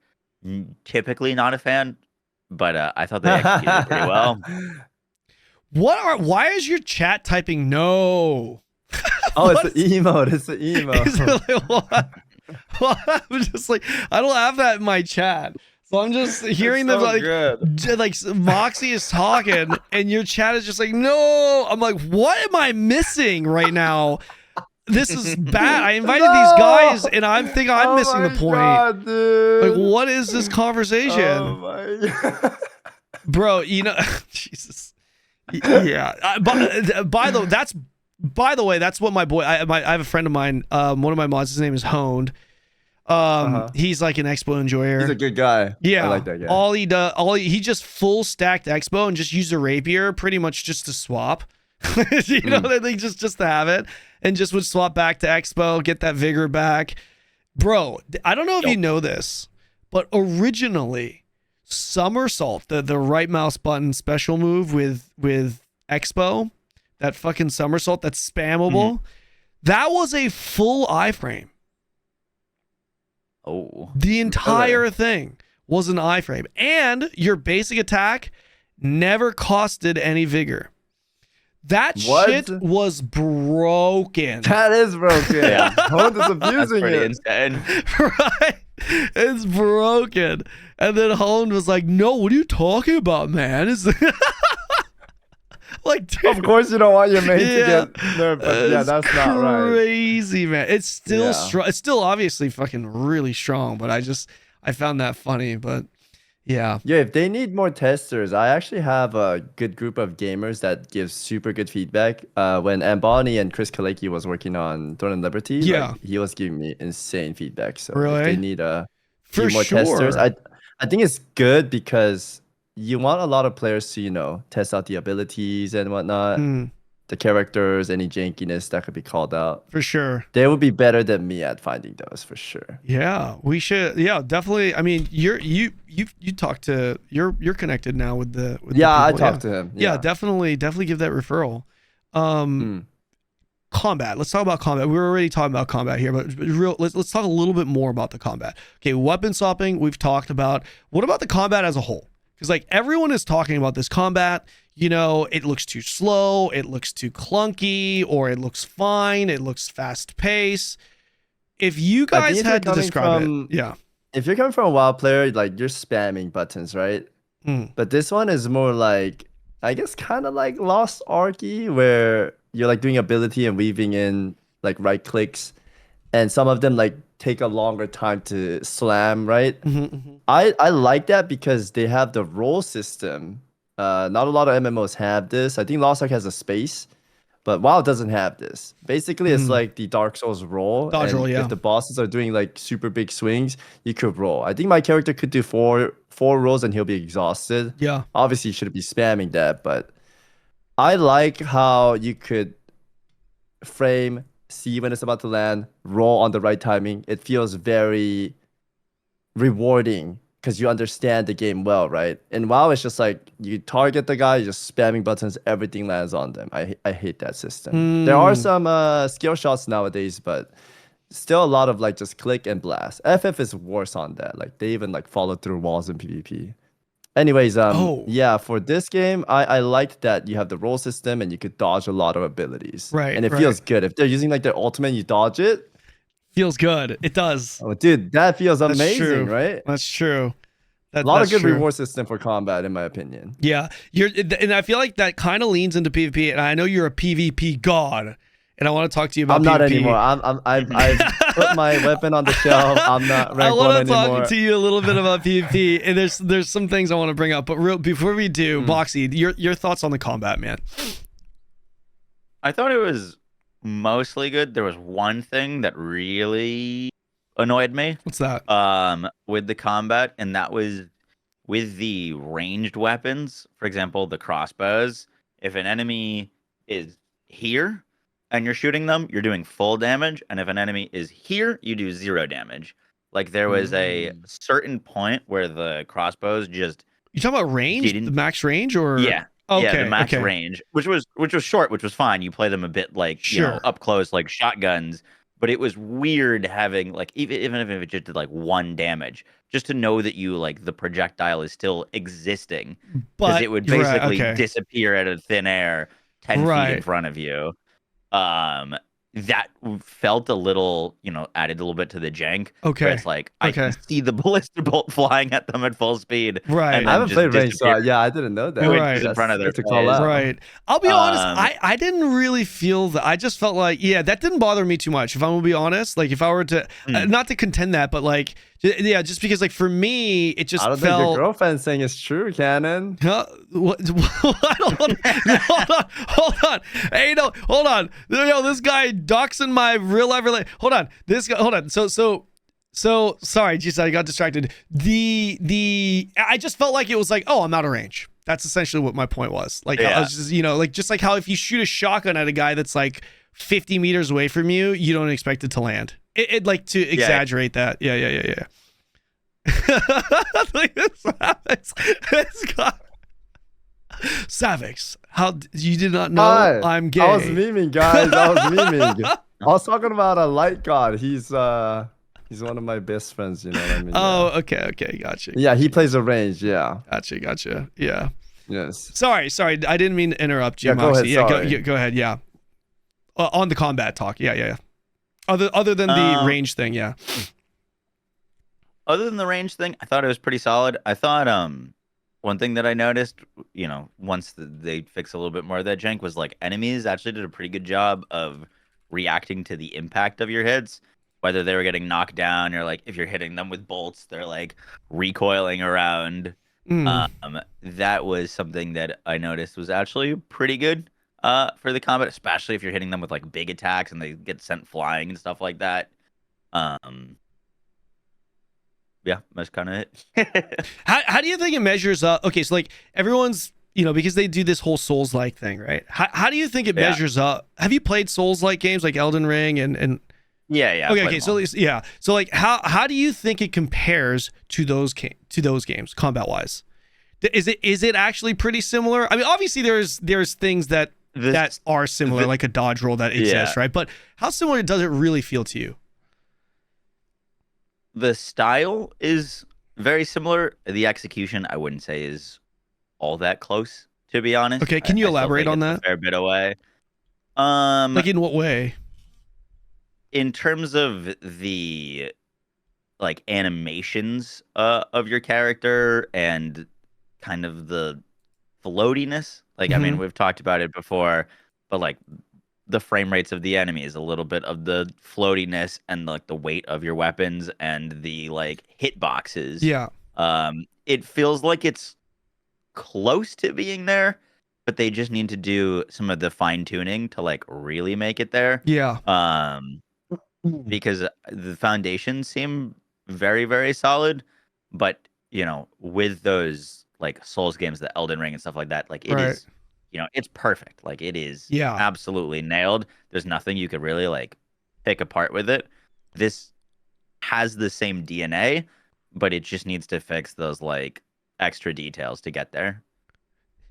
typically not a fan. But I thought they executed it pretty well. Why is your chat typing no? Oh, it's the emote. It's the emote. Like, what? I'm just like, I don't have that in my chat. So I'm just hearing them so like, good. like Moxsy is talking, and your chat is just like, no. I'm like, what am I missing right now? This is bad. I invited these guys, and I'm thinking I'm missing the point. God, dude. Like, what is this conversation, Oh my god. bro? You know, Jesus. Yeah. By the way, that's what my boy. I have a friend of mine. One of my mods. His name is Honed. He's like an Expo enjoyer. He's a good guy. Yeah, I like that guy. all he does, he just full stacked Expo and just used a rapier pretty much just to swap. You know, I think just to have it, and just would swap back to Expo, get that vigor back. Bro, I don't know if you know this, but originally somersault, the right mouse button special move with Expo, that fucking somersault that's spammable, that was a full iframe. Oh, The entire thing was an iframe, and your basic attack never costed any vigor. That shit was broken. That is broken. Yeah. Honed is that's abusing pretty it. insane. Right? It's broken. And then Holland was like, no, what are you talking about, man? It's like, dude, Of course, you don't want your mate to Yeah. get nerfed, but yeah, that's not right. crazy, man. It's still Yeah. strong. It's still obviously fucking really strong, but I found that funny. But yeah. Yeah, if they need more testers, I actually have a good group of gamers that give super good feedback. When Ambani and Chris Kalecki was working on Throne and Liberty, Yeah. like, he was giving me insane feedback. So Really? if they need a For few more testers, sure. I think it's good because you want a lot of players to, test out the abilities and whatnot, the characters, any jankiness that could be called out. For sure. They would be better than me at finding those for sure. Yeah, we should. Yeah, definitely. I mean, you talked to you're connected now with the I people. talked to him. Yeah, definitely give that referral. Combat. Let's talk about combat. We were already talking about combat here, but let's talk a little bit more about the combat. Okay, weapon swapping we've talked about. What about the combat as a whole? Because like everyone is talking about this combat. You know, it looks too slow, it looks too clunky, or it looks fine, it looks fast paced. If you guys had to describe it, yeah. If you're coming from a WoW player, like you're spamming buttons, right? But this one is more like, I guess, kind of like Lost Arky, where you're like doing ability and weaving in like right clicks, and some of them like take a longer time to slam, right? I like that because they have the roll system. Not a lot of MMOs have this. I think Lost Ark has a space, but WoW doesn't have this. Basically, it's like the Dark Souls roll. Dodge roll, yeah. If the bosses are doing like super big swings, you could roll. I think my character could do four rolls and he'll be exhausted. Yeah. Obviously, you shouldn't be spamming that, but I like how you could frame, see when it's about to land, roll on the right timing. It feels very rewarding because you understand the game well, right? And WoW, it's just like you target the guy, you're just spamming buttons, everything lands on them. I hate that system. There are some skill shots nowadays, but still a lot of like just click and blast. FF is worse on that. Like they even like follow through walls in PvP. Anyways, yeah, for this game, I liked that you have the roll system and you could dodge a lot of abilities. Right. And it feels good. If they're using like their ultimate, you dodge it. Feels good. It does. Oh, dude, that feels amazing, true. right? That's true. A lot of good true. reward system for combat, in my opinion. Yeah, and I feel like that kind of leans into PvP. And I know you're a PvP god, and I want to talk to you about. I'm PvP. not anymore. I've put my weapon on the shelf. I'm not rank 1 anymore. I want to talk to you a little bit about PvP, and there's some things I want to bring up. But before we do, Moxsy, your thoughts on the combat, man? I thought it was mostly good. There was one thing that really annoyed me. What's that? With the combat, and that was with the ranged weapons. For example, the crossbows. If an enemy is here and you're shooting them, you're doing full damage, and if an enemy is here, you do 0 damage. Like there was a certain point where the crossbows just You talking about range? The max range, or yeah. Okay, yeah, the max range, which was short, which was fine. You play them a bit like you know, up close, like shotguns. But it was weird having like even if it just did like 1 damage, just to know that you like the projectile is still existing, because it would basically disappear out of thin air 10 feet in front of you. that felt a little, added a little bit to the jank. Okay. Where it's like I Okay. can see the ballista bolt flying at them at full speed, Right. and I then haven't just played range, so disappear yeah, I didn't know that. 2 Right. inches in front of their That's good to call face. out. Right. I'll be honest. Um, I didn't really feel that. I just felt like, yeah, that didn't bother me too much. If I'm gonna be honest, like if I were to, not to contend that, but like, yeah, just because like for me, it just I don't think your felt. girlfriend's saying it's true, Kanon. Huh? What? Hold on. Hold on. Hey, no, hold on. Yo, this guy doxing my real life. Hold on. This guy. Hold on. So sorry, geez, I got distracted. I just felt like it was like, oh, I'm out of range. That's essentially what my point was. Like, I was just, like how if you shoot a shotgun at a guy that's like 50 meters away from you, you don't expect it to land. It like to exaggerate that. Yeah. Like this guy. Savix, how you did not know Hi, I'm gay? I was memeing, guys. I was memeing. I was talking about a light god. He's one of my best friends. You know what I mean? Oh, okay, gotcha. Yeah, he plays a range. Yeah. Gotcha. Yeah. Yes. Sorry. I didn't mean to interrupt you, Yeah, go Moxsy. ahead, Yeah, go ahead. Yeah. On the combat talk. Yeah. Other than the range thing, yeah. Other than the range thing, I thought it was pretty solid. I thought one thing that I noticed, once they fix a little bit more of that jank, was like enemies actually did a pretty good job of reacting to the impact of your hits, whether they were getting knocked down or like if you're hitting them with bolts, they're like recoiling around. That was something that I noticed was actually pretty good for the combat, especially if you're hitting them with like big attacks and they get sent flying and stuff like that. Yeah, that's kind of it. How do you think it measures up? Okay, so like everyone's, because they do this whole Souls-like thing, right? How do you think it measures up? Have you played Souls-like games like Elden Ring and Yeah. Okay. So yeah. So like, how do you think it compares to those games combat wise? Is it actually pretty similar? I mean, obviously there's things that are similar, like a dodge roll that exists, right? But how similar does it really feel to you? The style is very similar. The execution, I wouldn't say, is all that close, to be honest. Okay, can you elaborate on that? A fair bit away. Like in what way? In terms of the like animations of your character and kind of the floatiness. Like, I mean, we've talked about it before, but like the frame rates of the enemies, a little bit of the floatiness and like the weight of your weapons and the like hitboxes. Yeah. It feels like it's close to being there, but they just need to do some of the fine tuning to like really make it there. Yeah. Because the foundations seem very, very solid, but with those like Souls games, the Elden Ring and stuff like that, like it is, it's perfect. Like it is absolutely nailed. There's nothing you could really like pick apart with it. This has the same DNA, but it just needs to fix those like extra details to get there.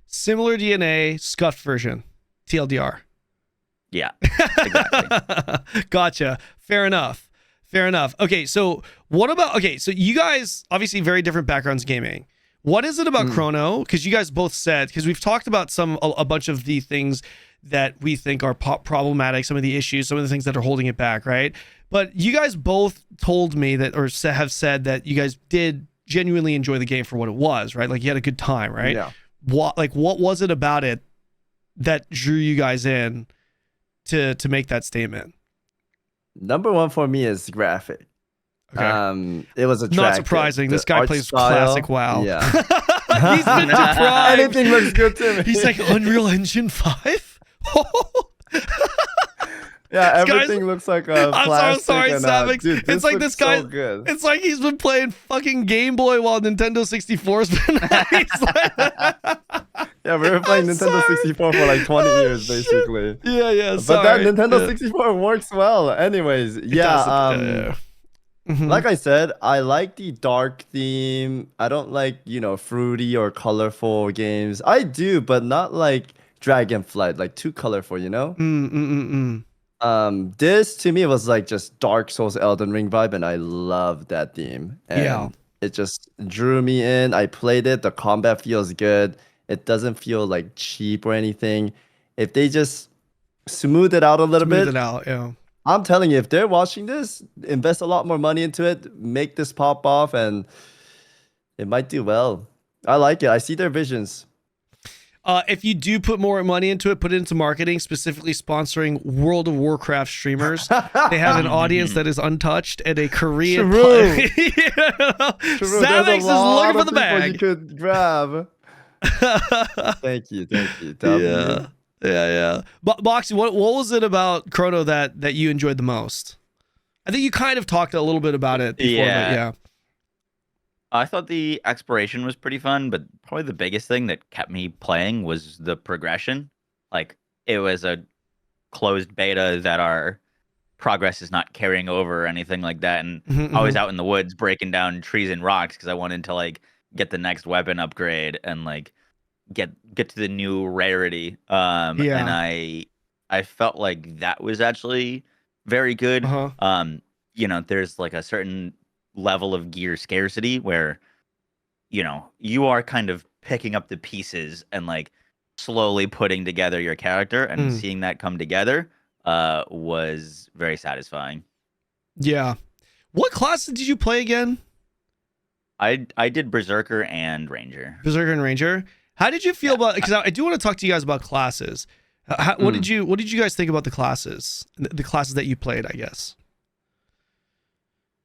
Similar DNA, scuffed version, TLDR. Yeah, exactly. Gotcha. Fair enough. Okay, so what about, so you guys, obviously very different backgrounds in gaming. What is it about Chrono? Because you guys both said, because we've talked about a bunch of the things that we think are problematic, some of the issues, some of the things that are holding it back, right? But you guys both told me that, or have said that you guys did genuinely enjoy the game for what it was, right? Like you had a good time, right? Yeah. What was it about it that drew you guys in to make that statement? Number one for me is graphic. Okay. It was attractive. Not surprising. This guy plays style, classic WoW. Yeah. He's been deprived. Anything looks good to me. He's like Unreal Engine 5. Yeah, everything looks like a I'm sorry, Savix. Dude, it's like this guy. So good. It's like he's been playing fucking Game Boy while Nintendo 64's been. Yeah, we were playing Nintendo 64 for like 20 years, basically. Yeah. But that Nintendo 64 works well. Anyways, like I said, I like the dark theme. I don't like, fruity or colorful games. I do, but not like Dragonflight, like too colorful, This to me was like just Dark Souls Elden Ring vibe, and I love that theme. And it just drew me in. I played it. The combat feels good. It doesn't feel like cheap or anything. If they just smooth it out a little Smooth bit. it out. Yeah. I'm telling you, if they're watching this, invest a lot more money into it, make this pop off, and it might do well. I like it. I see their visions. If you do put more money into it, put it into marketing, specifically sponsoring World of Warcraft streamers. They have an audience that is untouched and a Korean. True. True. Savix is looking for the bag. You could grab. Thank you. Yeah. But Moxsy, what was it about Chrono that you enjoyed the most? I think you kind of talked a little bit about it before, but yeah. I thought the exploration was pretty fun, but probably the biggest thing that kept me playing was the progression. Like, it was a closed beta that our progress is not carrying over or anything like that. And I was out in the woods breaking down trees and rocks because I wanted to like get the next weapon upgrade and like get to the new rarity. And I felt like that was actually very good. You know, there's like a certain level of gear scarcity where, you know, you are kind of picking up the pieces and like slowly putting together your character, and seeing that come together was very satisfying. Yeah. What classes did you play again? I did Berserker and Ranger. Berserker and Ranger. How did you feel about? Because I do want to talk to you guys about classes. What did you guys think about the classes? The classes that you played, I guess.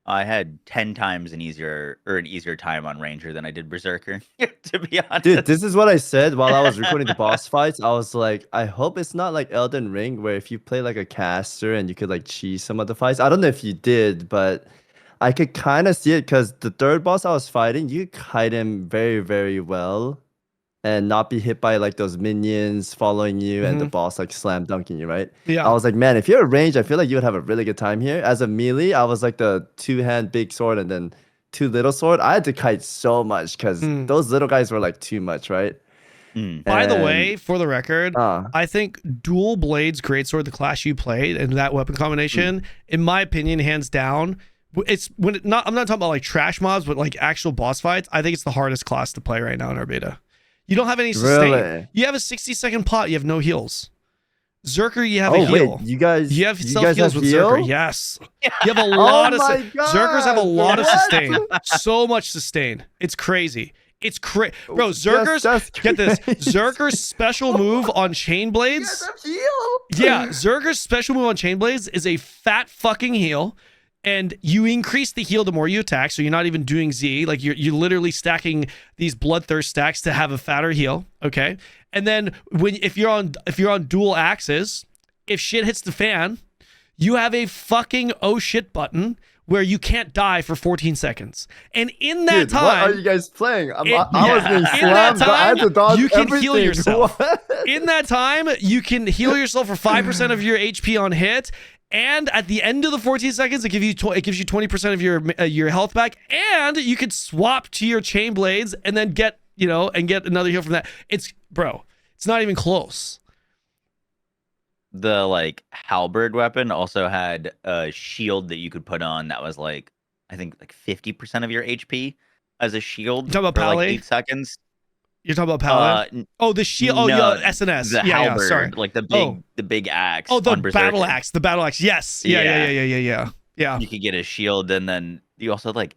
I had 10 times an easier time on Ranger than I did Berserker, to be honest. Dude, this is what I said while I was recording the boss fights. I was like, I hope it's not like Elden Ring, where if you play like a caster and you could like cheese some of the fights. I don't know if you did, but I could kind of see it because the third boss I was fighting, you could kite him very, very well and not be hit by like those minions following you and the boss like slam dunking you, right? Yeah. I was like, man, if you're a range, I feel like you would have a really good time here. As a melee, I was like the 2-hand big sword and then 2 little sword. I had to kite so much because those little guys were like too much, right? By the way, for the record, I think dual blades greatsword, the class you played, and that weapon combination, in my opinion, hands down, it's I'm not talking about like trash mobs, but like actual boss fights. I think it's the hardest class to play right now in our beta. You don't have any sustain. Really? You have a 60-second pot. You have no heals. Zerker, you have a heal. Wait, you have guys self heals with heal? Zerker. Yes, you have a lot of Zerkers have a lot of what? sustain. So much sustain. It's crazy. It's crazy, bro. Zerkers, get this. Zerker's special move on chain blades. Yeah, Zerker's special move on chain blades is a fat fucking heal. And you increase the heal the more you attack, so you're not even doing Z. Like you're literally stacking these bloodthirst stacks to have a fatter heal. Okay, and then if you're on dual axes, if shit hits the fan, you have a fucking oh shit button where you can't die for 14 seconds. And in that time, what are you guys playing? I was being slammed, but I had to dodge you can everything. heal yourself. What? In that time, you can heal yourself for 5% of your HP on hit. And at the end of the 14 seconds, it gives you 20% of your health back, and you could swap to your chain blades and then get another heal from that. It's not even close. The like halberd weapon also had a shield that you could put on that was like, I think like 50% of your HP as a shield. You talking about for Pally? like 8 seconds. You're talking about Paladin? The shield. No, yeah, SNS. The halberd, sorry. like the big axe. Oh, the on Berserker. battle axe. The battle axe. Yes. Yeah. You could get a shield, and then you also you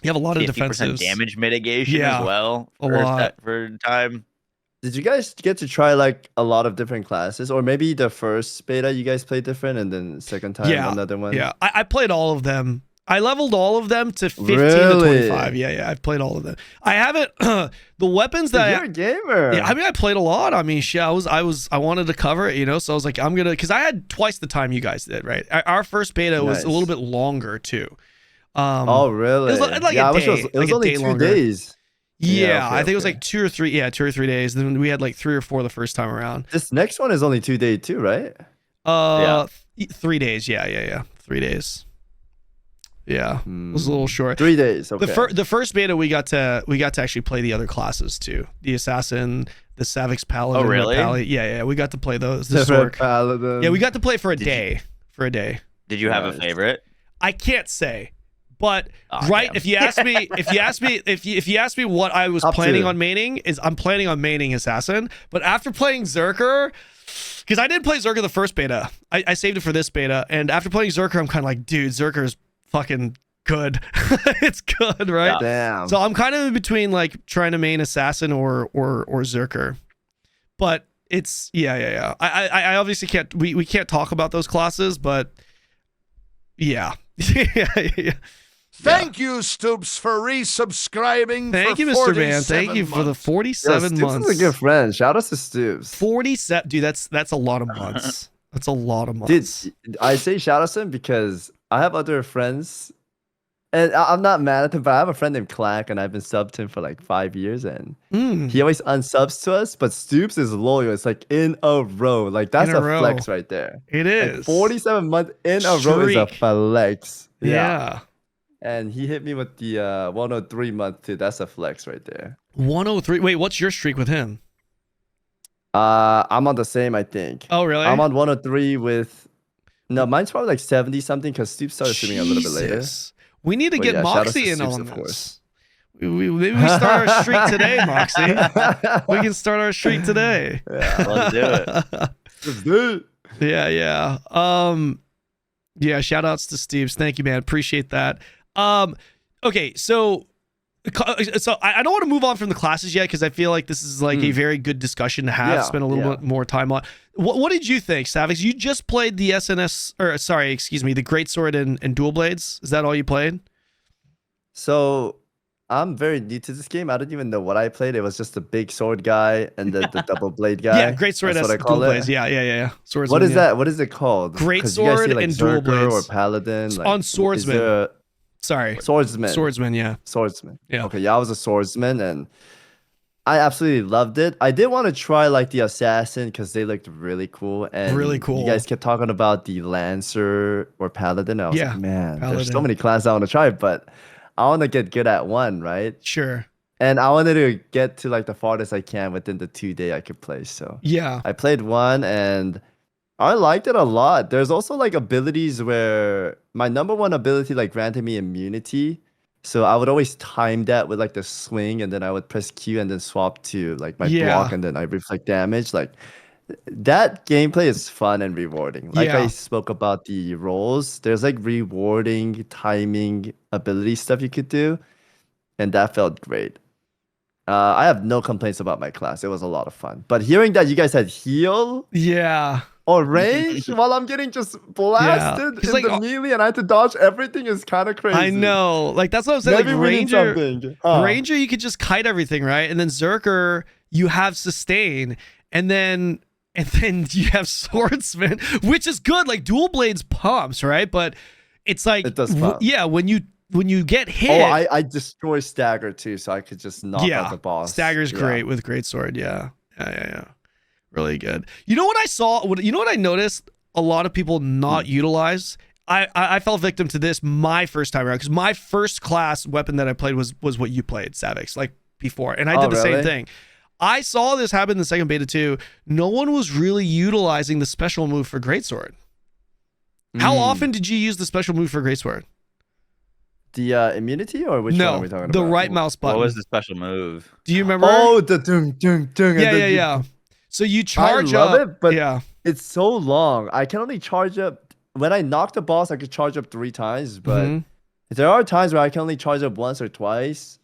have a lot of 50% defensives. damage mitigation as well. A lot. For time. Did you guys get to try like a lot of different classes, or maybe the first beta you guys played different, and then second time another one? Yeah, I played all of them. I leveled all of them to 15 to 25. Yeah, I've played all of them. I haven't the weapons that you're a gamer. Yeah, I mean I played a lot. I mean, shit, I wanted to cover it, so I was like, I'm gonna, because I had twice the time you guys did, right? Our first beta was a little bit longer too. Oh really? It was like a day. It was only 2 days. Yeah, okay, I think it was like 2 or 3. Yeah, 2 or 3 days. Then we had like 3 or 4 the first time around. This next one is only 2 days too, right? 3 days. Yeah. 3 days. Yeah, it was a little short. 3 days. Okay. The first beta we got to actually play the other classes too. The assassin, the Savix paladin. Oh really? Yeah. We got to play those. Paladin. Yeah, we got to play for a day. Did you have a favorite? I can't say, but if you ask me what I was planning on maining, I'm planning on maining assassin. But after playing Zerker, Because I did play Zerker the first beta. I saved it for this beta, and after playing Zerker, I'm kind of like, dude, Zerker's fucking good. It's good, right? Damn. So I'm kind of in between like trying to main assassin or Zerker, but it's yeah. I obviously can't. We can't talk about those classes, but yeah. Yeah. Thank you, Stoops, for resubscribing. Thank for you, Mr. Man. 47 Thank you for the months. 47 Stoops months. is a good friend. Shout out to Stoops. 47, dude. That's a lot of months. That's a lot of months. Dude, I say shout out to him because I have other friends, and I'm not mad at him, but I have a friend named Clack, and I've been subbed to him for like 5 years, and he always unsubs to us. But Stoops is loyal. It's like in a row. Like that's In a a row. flex right there. It Like is 47 months in a row is a Streak. flex. Yeah. And he hit me with the 103 month too. That's a flex right there. 103. Wait, what's your streak with him? I'm on the same, I think. Oh, really? I'm on 103 with. No, mine's probably like 70 something because Steve started streaming a little bit later. Jesus. We need to But get yeah, shout out to Moxsy in Stoops, on of this. course. Maybe we start our streak today, Moxsy. We can start our streak today. Yeah, Let's do it. let's do it. Yeah. Yeah, shout outs to Steve's. Thank you, man. Appreciate that. Okay, so I don't want to move on from the classes yet because I feel like this is like a very good discussion to have. Yeah, Spend a little bit more time on. What did you think, Savix? You just played the SNS, or sorry, excuse me, the Greatsword and Dual Blades. Is that all you played? So I'm very new to this game. I don't even know what I played. It was just the big sword guy and the double blade guy. Yeah, Greatsword That's what I Dual call it. Blades. Yeah. Swordsman, What is yeah. that? What is it called? 'Cause you guys Greatsword see, like, and Dual Zerker Blades. or Paladin. Like, On is Swordsman. there a- Sorry. Swordsman. Swordsman, yeah. Swordsman. Yeah. Okay, yeah, I was a swordsman and I absolutely loved it. I did want to try like the assassin because they looked really cool. And Really cool. You guys kept talking about the lancer or paladin. I was Yeah, like, man, there's so paladin. many classes I want to try, but I want to get good at one, right? Sure. And I wanted to get to like the farthest I can within the 2 day I could play. So Yeah. I played one and I liked it a lot. There's also like abilities where my number one ability like granted me immunity. So I would always time that with like the swing and then I would press Q and then swap to like my Yeah. block and then I reflect damage. Like that gameplay is fun and rewarding. Like Yeah. I spoke about the roles, there's like rewarding timing ability stuff you could do. And that felt great. I have no complaints about my class. It was a lot of fun. But hearing that you guys had heal Yeah. or range while I'm getting just blasted 'Cause, in like, the melee and I had to dodge everything is kind of crazy. I know. Like that's what I'm saying. Maybe Like we need Ranger, something. Huh. Ranger, you could just kite everything, right? And then Zerker, you have sustain, and then you have Swordsman, which is good. Like Dual Blades pumps, right? But it's like It does pump. yeah, when you get hit. Oh, I destroy Stagger too, so I could just knock out the boss. Stagger's Yeah. great with Greatsword. Yeah. Really good. You know what I saw? You know what I noticed? A lot of people not utilize. I fell victim to this my first time around because my first class weapon that I played was what you played, Savix, like before, and I did the same really? thing. I saw this happen in the second beta too. No one was really utilizing the special move for Greatsword. How often did you use the special move for Greatsword? The immunity or which one are we talking about? The right mouse button. What was the special move? Do you remember? Oh, the dung dung dung. yeah. So you charge love up. it, but yeah. it's so long. I can only charge up when I knock the boss. I could charge up 3 times, but Mhm. there are times where I can only charge up once or twice.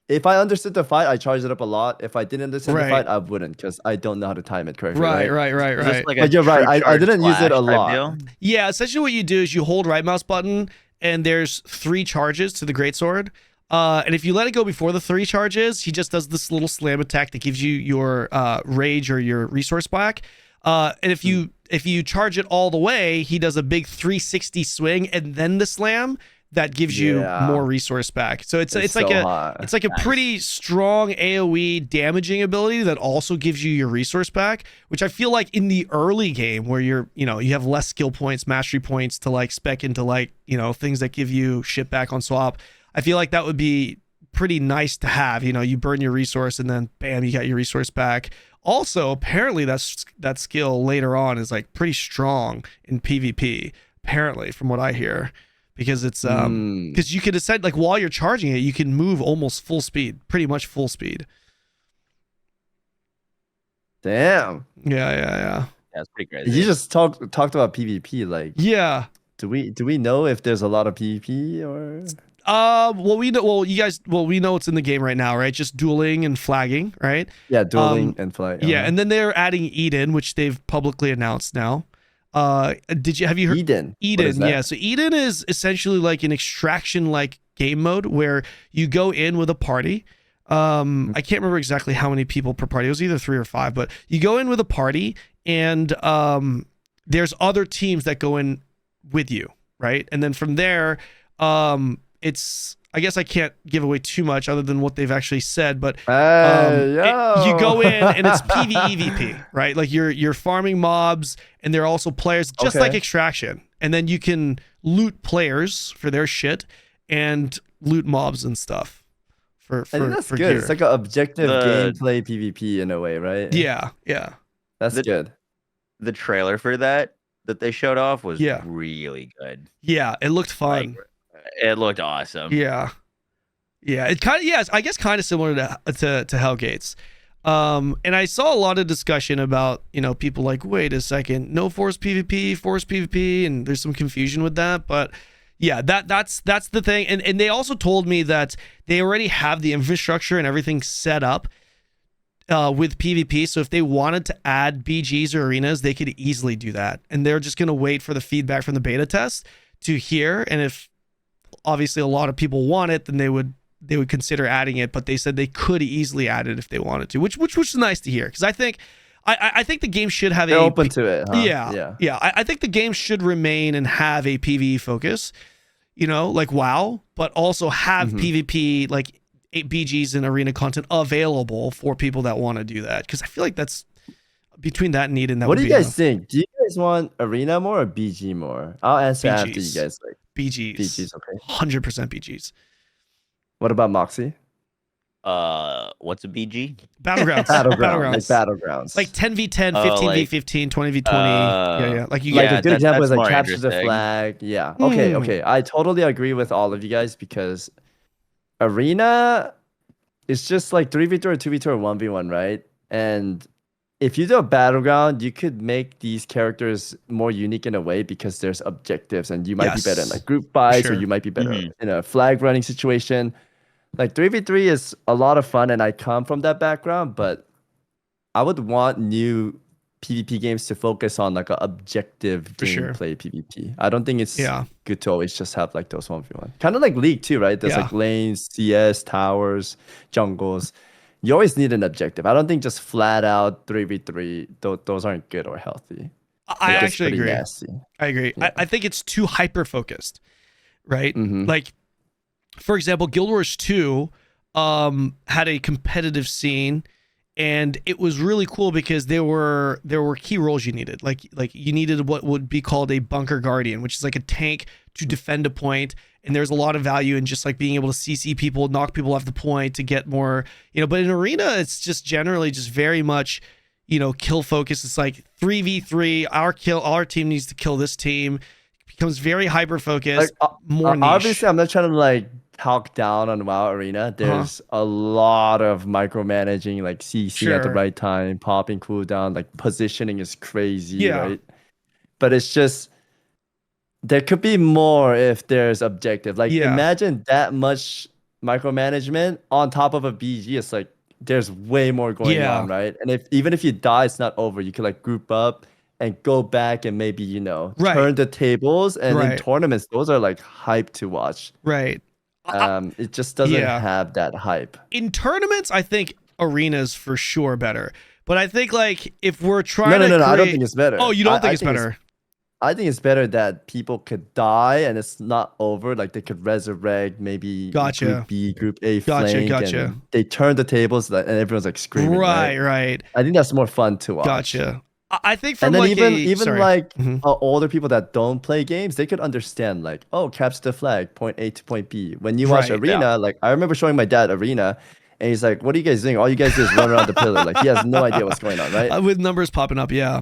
If I understood the fight, I charged it up a lot. If I didn't understand the Right. fight, I wouldn't because I don't know how to time it correctly. Right. Is this like a But you're right, true I charge didn't use it a flash type lot. deal? Yeah, essentially what you do is you hold right mouse button and there's 3 charges to the greatsword. And if you let it go before the 3 charges, he just does this little slam attack that gives you your rage or your resource back. And if you charge it all the way, he does a big 360 swing and then the slam that gives you Yeah. more resource back. So it's like so a hot. it's like a pretty strong AoE damaging ability that also gives you your resource back, which I feel like in the early game where you have less skill points, mastery points to like spec into like, things that give you shit back on swap. I feel like that would be pretty nice to have. You burn your resource and then bam, you got your resource back. Also, apparently that skill later on is like pretty strong in PvP, apparently, from what I hear. Because it's because you can decide like while you're charging it, you can move almost full speed, pretty much full speed. Damn. Yeah. Yeah, it's pretty crazy. You just talked about PvP. Like, Yeah. do we know if there's a lot of PvP or? Well, we know. Well, you guys. Well, we know it's in the game right now, right? Just dueling and flagging, right? Yeah, dueling and flight. Yeah, and then they're adding Eden, which they've publicly announced now. Have you heard Eden? Eden? Yeah, so Eden is essentially like an extraction like game mode where you go in with a party. I can't remember exactly how many people per party. It was either 3 or 5, but you go in with a party, and there's other teams that go in with you, right? And then from there, it's, I guess I can't give away too much other than what they've actually said, but you go in and it's PvEVP, right? Like you're farming mobs, and they're also players, just like Extraction. And then you can loot players for their shit and loot mobs and stuff. I think that's good. Gear. It's like an objective gameplay PvP in a way, right? Yeah. That's good. The trailer for that they showed off was really good. Yeah, it looked fun. Like, it looked awesome. Yeah. It kind of I guess kind of similar to Hellgates. And I saw a lot of discussion about, people like, wait a second, no force PvP, and there's some confusion with that, but yeah, that's the thing. And they also told me that they already have the infrastructure and everything set up with PvP. So if they wanted to add BGs or arenas, they could easily do that. And they're just going to wait for the feedback from the beta test to hear. And if obviously a lot of people want it, then they would consider adding it. But they said they could easily add it if they wanted to, which is nice to hear. Because I think the game should have open to it. Huh? Yeah. I think the game should remain and have a PvE focus, like WoW, but also have PvP, like BGs and arena content available for people that want to do that. Because I feel like that's between that and Eden. What do you guys think? Do you guys want arena more or BG more? I'll answer BGs. after you guys like BGs. BGs, okay. 100% BGs. What about Moxsy? What's a BG? Battlegrounds. Battlegrounds. Like 10v10, 15v15, 20v20. Yeah. Like you a good example is like capture the flag. Yeah. Okay. I totally agree with all of you guys because arena is just like 3v2 or 2v2 or 1v1, right? And if you do a battleground, you could make these characters more unique in a way because there's objectives, and you might be better in like group fights, or you might be better in a flag running situation. Like 3v3 is a lot of fun, and I come from that background, but I would want new PvP games to focus on like an objective gameplay PvP. I don't think it's good to always just have like those 1v1. Kind of like League too, right? There's like lanes, CS, towers, jungles. You always need an objective. I don't think just flat out 3v3, those aren't good or healthy. I actually agree. Nasty. I agree. Yeah. I think it's too hyper-focused, right? Like, for example, Guild Wars 2 had a competitive scene, and it was really cool because there were key roles you needed. Like you needed what would be called a bunker guardian, which is like a tank to defend a point. And there's a lot of value in just like being able to CC people, knock people off the point to get more, but in arena, it's just generally just very much, kill focus. It's like 3v3, our team needs to kill this team. It becomes very hyper focused, more niche. Obviously, I'm not trying to like talk down on WoW Arena. There's a lot of micromanaging, like CC at the right time, popping cooldown, like positioning is crazy, right? But it's just, there could be more if there's objective. Like imagine that much micromanagement on top of a BG. It's like there's way more going on, right? And even if you die, it's not over. You could like group up and go back and maybe turn the tables. And in tournaments, those are like hype to watch. Right. It just doesn't have that hype. In tournaments, I think arena's for sure better. But I think like if we're trying to No, I don't think it's better. Oh, you don't think it's better? I think it's better that people could die and it's not over. Like they could resurrect, maybe Group B, Group A flank. And they turn the tables and everyone's like screaming. Right. I think that's more fun to watch. Gotcha. I think from and then like older people that don't play games, they could understand like, capture the flag, point A to point B. When you watch Arena, like I remember showing my dad Arena, and he's like, "What are you guys doing? All you guys do is run around the pillar." Like he has no idea what's going on, right? With numbers popping up, yeah.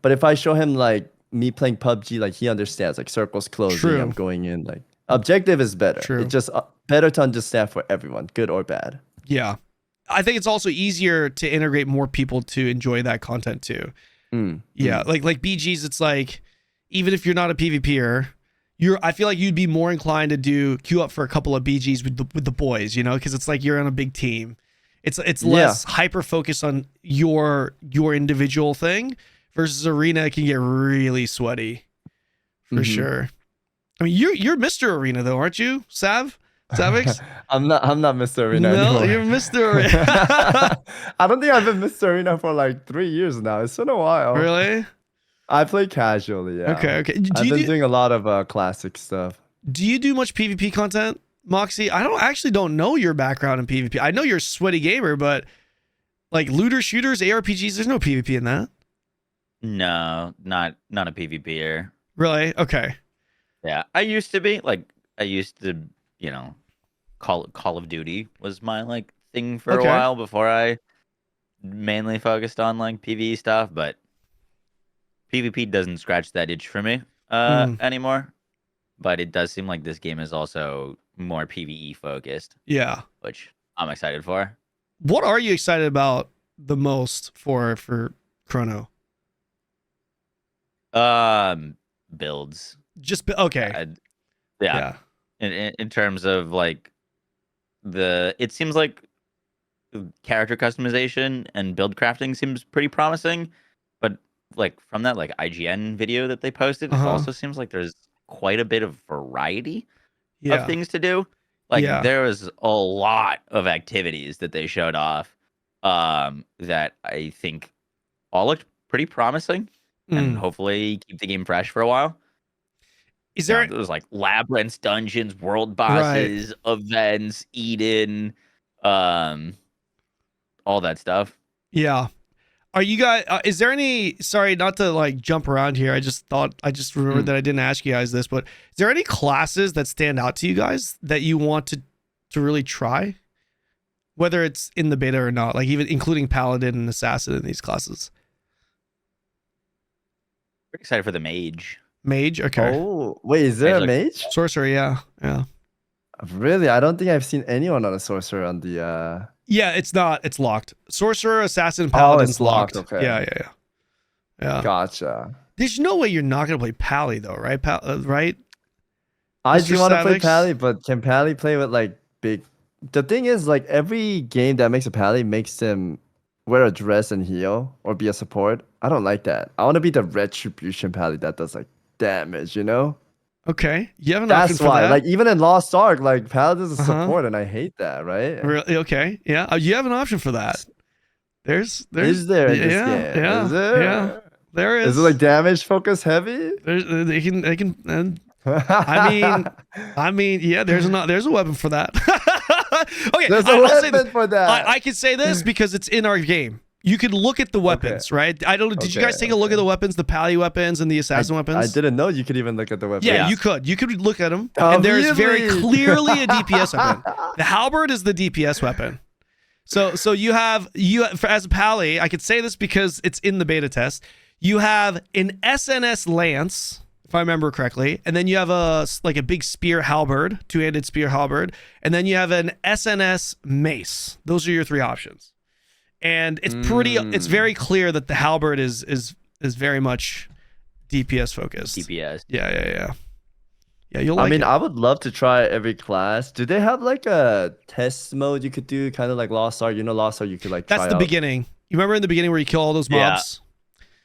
But if I show him like me playing PUBG, like he understands, like circles closing, I'm going in, like objective is better. It's just better to understand for everyone, good or bad. Yeah. I think it's also easier to integrate more people to enjoy that content too, Yeah, like BGs, it's like even if you're not a PvPer, I feel like you'd be more inclined to queue up for a couple of BGs with the boys, you know, because it's like you're on a big team. It's less hyper focused on your individual thing versus arena. It can get really sweaty for sure. I mean, you're Mr. Arena though, aren't you, Savix? I'm not Mr. Arena No, anymore. you're Mr. Arena. I don't think I've been Mr. Arena for like 3 years now. It's been a while. Really? I play casually, yeah. Okay. I've been doing a lot of classic stuff. Do you do much PvP content, Moxsy? I don't know your background in PvP. I know you're a sweaty gamer, but like looter shooters, ARPGs, there's no PvP in that. No, not a PvPer. Really? Okay. Yeah, I used to be you know, Call of Duty was my like thing for a while before I mainly focused on like PvE stuff, but PvP doesn't scratch that itch for me anymore. But it does seem like this game is also more PvE focused. Yeah. Which I'm excited for. What are you excited about the most for Chrono? Builds. Just okay. Yeah. In terms of like it seems like character customization and build crafting seems pretty promising, but like from that like IGN video that they posted, it also seems like there's quite a bit of variety of things to do. Like there was a lot of activities that they showed off that I think all looked pretty promising and hopefully keep the game fresh for a while. Is there it was like labyrinths, dungeons, world bosses, events, Eden, all that stuff. Yeah. Are you guys is there any, sorry not to like jump around here, I just remembered that I didn't ask you guys this, but is there any classes that stand out to you guys that you want to really try, whether it's in the beta or not, like even including paladin and assassin in these classes? Pretty excited for the mage. Okay. Oh wait, is there a mage? Sorcerer? Yeah. Really? I don't think I've seen anyone on a sorcerer on the Yeah, it's not. It's locked. Sorcerer, assassin, paladin's locked. Okay. Yeah. Gotcha. There's no way you're not gonna play Pally though, right? Right? I Mr. do want to play Savix? Pally, but can Pally play with like big? The thing is, like every game that makes a Pally makes them wear a dress and heal or be a support. I don't like that. I want to be the retribution Pally that does like damage, you know? Okay. You have an option That's for why. that? Like even in Lost Ark, like Paladin's a support, and I hate that, right? Really? Okay. Yeah. You have an option for that. There's Is there in this game? Yeah. Is there? Yeah. There is. Is it like damage focus heavy? They can. I mean, yeah. There's a weapon for that. Okay. There's a I'll say weapon for that. I can say this because it's in our game. You could look at the weapons, right? I don't. Did you guys take a look at the weapons, the Pally weapons and the assassin weapons? I didn't know you could even look at the weapons. Yeah, you could. You could look at them, and there's very clearly a DPS weapon. The halberd is the DPS weapon. So you have as a Pally, I could say this because it's in the beta test. You have an SNS lance, if I remember correctly, and then you have a big spear halberd, two-handed spear halberd, and then you have an SNS mace. Those are your three options. And it's very clear that the halberd is very much DPS focused. DPS. Yeah. Yeah, you'll like it. I would love to try every class. Do they have like a test mode you could do, kind of like Lost Ark? You know, Lost Ark, you could like. That's try the out. beginning. You remember in the beginning where you kill all those mobs?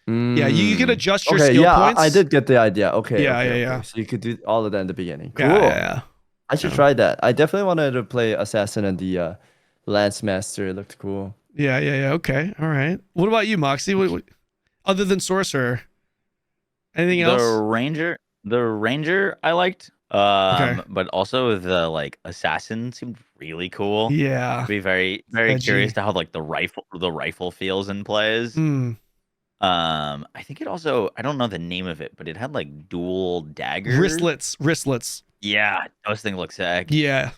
Yeah, you can adjust your Okay, skill yeah, points. I did get the idea. Okay. Yeah, okay, yeah. okay. So you could do all of that in the beginning. Cool. Yeah. I should try that. I definitely wanted to play Assassin and the Lance Master. It looked cool. Yeah. Okay. All right. What about you, Moxsy? What other than Sorcerer? Anything else? The Ranger I liked. But also the like Assassin seemed really cool. Yeah. I'd be very, very curious to how like the rifle feels and plays. I think it also, I don't know the name of it, but it had like dual daggers. Wristlets. Yeah, those things look sick. Yeah.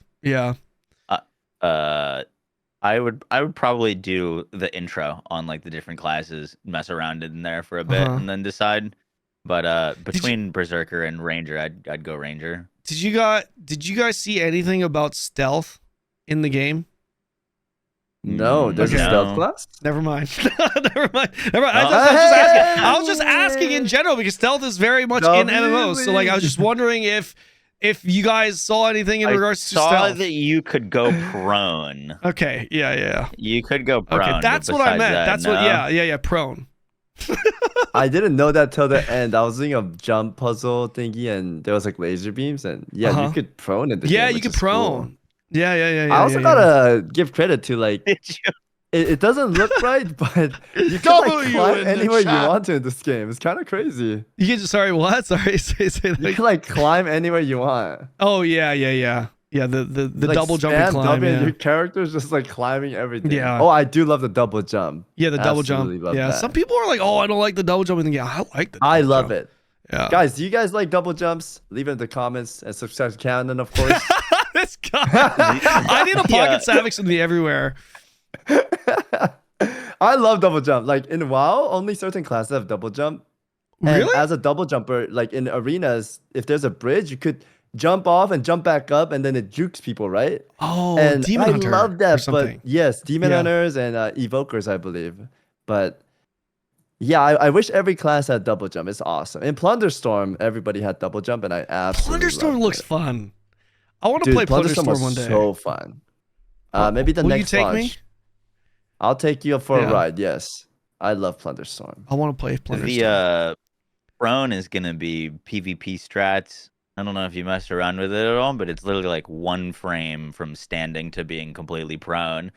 I would probably do the intro on like the different classes, mess around in there for a bit, and then decide. But between Berserker and Ranger, I'd go Ranger. Did you guys see anything about stealth in the game? No, there's a Okay. stealth No. class. Never mind. Never mind. Never mind. Oh. I was just asking in general because stealth is very much in MMOs. So like I was just wondering if you guys saw anything in regards to saw stealth. that you could go prone. Okay. Yeah. You could go prone. Okay. but That's what I besides meant. that, That's no. what. Yeah. Prone. I didn't know that till the end. I was doing a jump puzzle thingy, and there was like laser beams, and yeah, you could prone in the Yeah, game, you which could is cool. prone. Yeah. I also gotta give credit to like Did you? it doesn't look right, but you can like W climb in the anywhere you chat. want to in this game. It's kind of crazy. You can. Sorry. What? Sorry. Say You that. can like climb anywhere you want. Oh yeah. Yeah. The Like, double jumping spam climb. W and Yeah. your character's just like climbing everything. Yeah. Oh, I do love the double jump. Yeah. The double Absolutely jump. love Yeah. that. Some people are like, oh, I don't like the double jumping thing. Yeah, I like the. I double love jump. it. Yeah. Guys, do you guys like double jumps? Leave it in the comments and subscribe to Kanon, of course. This guy. I need a pocket Yeah. Savix with me everywhere. I love double jump. Like in WoW, only certain classes have double jump. And Really? as a double jumper, like in arenas, if there's a bridge, you could jump off and jump back up, and then it jukes people, right? Oh, And Demon I Hunter love or that. But something. yes, demon Yeah. hunters and evokers, I believe. But yeah, I wish every class had double jump. It's awesome. In Plunderstorm, everybody had double jump, and I absolutely Plunderstorm loved looks it. fun. I want to Dude, play Plunderstorm Plunderstorm was one day. so fun. Maybe the Will you next take launch. me? I'll take you for Yeah. a ride. Yes, I love Plunderstorm. I want to play Plunderstorm. The prone is gonna be PvP strats. I don't know if you messed around with it at all, but it's literally like one frame from standing to being completely prone.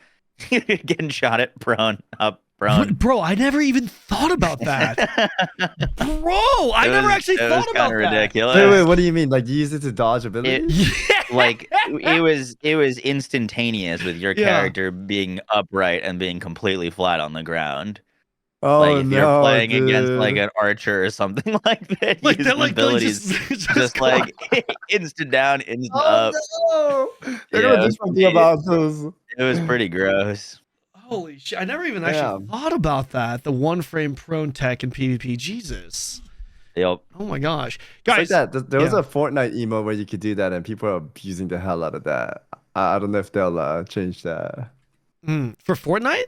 Getting shot at prone, up, prone. Bro, I never even thought about that. Bro, I never actually thought about kinda that. ridiculous. Wait, what do you mean? Like you use it to dodge abilities? Like it was instantaneous with your Yeah. character being upright and being completely flat on the ground. Oh Like if no, you're playing against dude. like an archer or something like that, Like using they're like abilities just like instant down, instant up. Oh no! They're Yeah, gonna do something about this. It was pretty gross. Holy shit. I never even actually Damn. thought about that. The one frame prone tech in PvP. Jesus. Yep. Oh my gosh. It's Guys, like that. There was yeah. a Fortnite emo where you could do that, and people are abusing the hell out of that. I don't know if they'll change that. For Fortnite?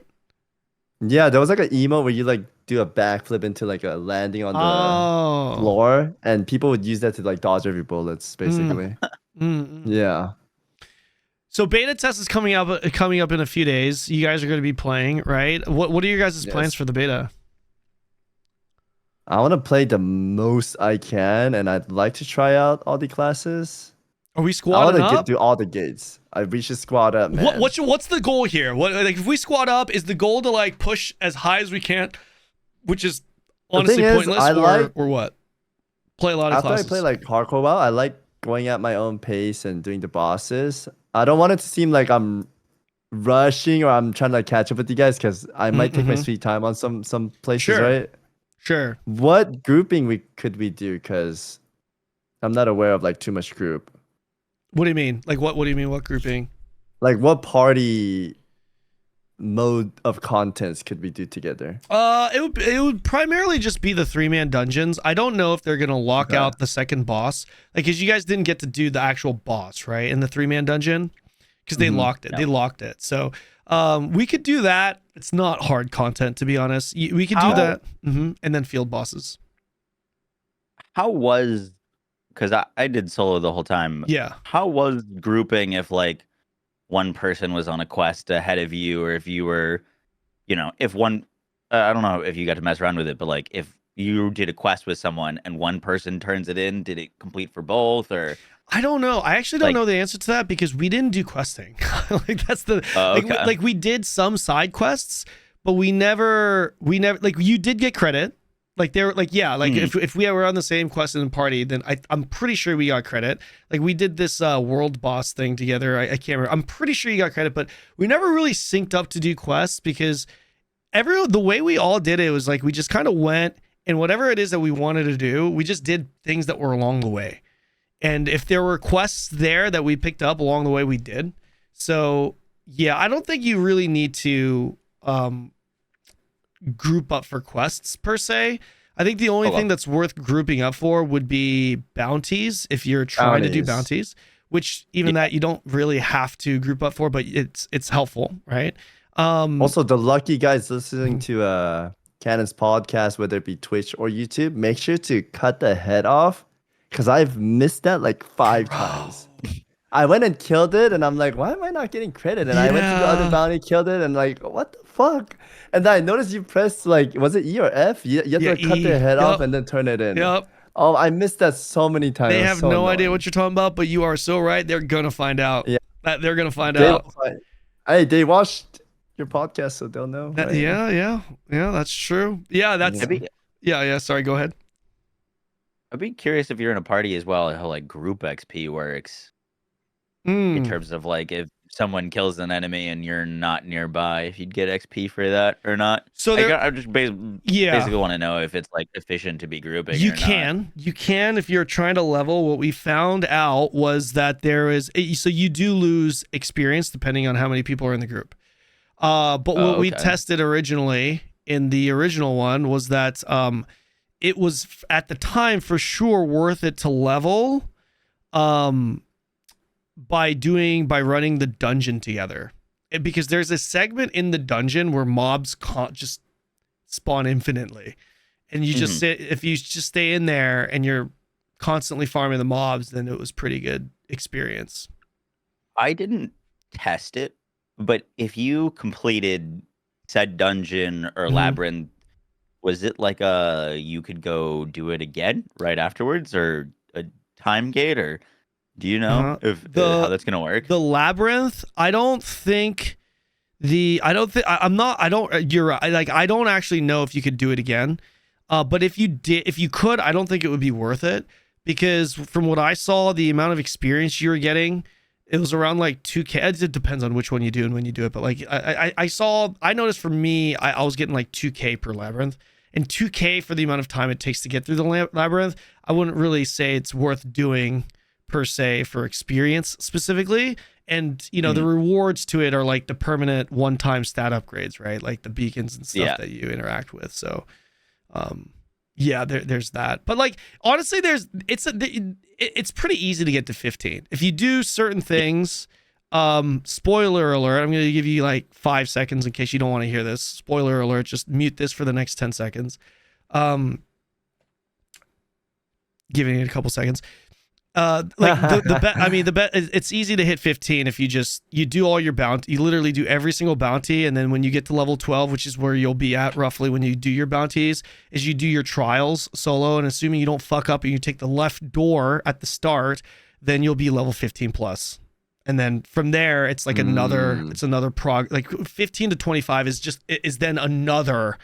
Yeah, there was like an emo where you like do a backflip into like a landing on the Oh. floor, and people would use that to like dodge every bullets, basically. Mm. Yeah. So beta test is coming up in a few days. You guys are going to be playing, right? What are your guys' Yes. plans for the beta? I want to play the most I can, and I'd like to try out all the classes. Are we I squatting want to up? get through all the gates. We should squad up, man. What's the goal here? What, like, if we squat up, is the goal to like push as high as we can, which is honestly thing is, pointless, I like- or what? Play a lot of After classes. I play like hardcore WoW, I like going at my own pace and doing the bosses. I don't want it to seem like I'm rushing or I'm trying to like, catch up with you guys because I might take my sweet time on some places, Sure. right? Sure. What grouping could we do? Because I'm not aware of like too much group. What do you mean? Like what do you mean? What grouping? Like what party mode of contents could we do together? It would primarily just be the 3-man dungeons. I don't know if they're gonna lock Okay. out the second boss, like, cause you guys didn't get to do the actual boss, right, in the 3-man dungeon, because they locked it. No. They locked it. So, we could do that. It's not hard content, to be honest. We could do How- that, and then field bosses. How was, because I did solo the whole time. Yeah. How was grouping if like one person was on a quest ahead of you, or if you were, if one, I don't know if you got to mess around with it, but like if you did a quest with someone and one person turns it in, did it complete for both, or? I don't know. I actually don't Like- know the answer to that because we didn't do questing. Like that's the Oh, like, okay. like we did some side quests, but we never like you did get credit. Like they were like, yeah, like if we were on the same quest in the party, then I'm pretty sure we got credit. Like we did this world boss thing together. I can't remember. I'm pretty sure you got credit, but we never really synced up to do quests because the way we all did it was like we just kind of went and whatever it is that we wanted to do, we just did things that were along the way. And if there were quests there that we picked up along the way, we did. So yeah, I don't think you really need to group up for quests per se. I think the only thing that's worth grouping up for would be bounties if you're trying to do bounties, which even that you don't really have to group up for, but it's helpful, right? Also, the lucky guys listening to Kanon's podcast, whether it be Twitch or YouTube, make sure to cut the head off, because I've missed that like 5 times. I went and killed it, and I'm like, why am I not getting credit? And I went to the other Yeah. bounty, killed it, and like, what the fuck? And then I noticed you pressed like, was it E or F? You have Yeah, to cut E. their head off Yup. and then turn it in. Yep. Oh, I missed that so many times. They It was have so no idea annoying. what you're talking about, but you are so right. They're gonna find out. Yeah. They're gonna find They- out. Hey, they watched your podcast, so they'll know. Right? Yeah. That's true. Yeah, that's. Yeah. Sorry, go ahead. I'd be curious if you're in a party as well, how like group XP works in terms of like if someone kills an enemy and you're not nearby, if you'd get XP for that or not. So I just basically want to know if it's like efficient to be grouping. You or can. You can if you're trying to level. What we found out was that there is so you do lose experience depending on how many people are in the group. But what we tested originally in the original one was that it was at the time for sure worth it to level by running the dungeon together. Because there's a segment in the dungeon where mobs can't just spawn infinitely. And you just if you just stay in there and you're constantly farming the mobs, then it was pretty good experience. I didn't test it, but if you completed said dungeon or labyrinth, was it like you could go do it again right afterwards, or a time gate, or do you know how that's gonna work? The labyrinth, you're right. Like, I don't actually know if you could do it again. But if you could, I don't think it would be worth it, because from what I saw, the amount of experience you were getting, it was around like 2K. It depends on which one you do and when you do it. But like I noticed for me, I was getting like 2K per labyrinth, and 2K for the amount of time it takes to get through the labyrinth, I wouldn't really say it's worth doing per se for experience specifically. And the rewards to it are like the permanent one-time stat upgrades, right? Like the beacons and stuff that you interact with. So there's that. But like, honestly, it's pretty easy to get to 15 if you do certain things. Spoiler alert, I'm going to give you like 5 seconds in case you don't want to hear this. Spoiler alert, just mute this for the next 10 seconds. Giving it a couple seconds. The bet it's easy to hit 15 if you do all your bounty. You literally do every single bounty, and then when you get to level 12, which is where you'll be at roughly when you do your bounties, is you do your trials solo, and assuming you don't fuck up and you take the left door at the start, then you'll be level 15 plus. And then from there, it's like another like 15 to 25 is then another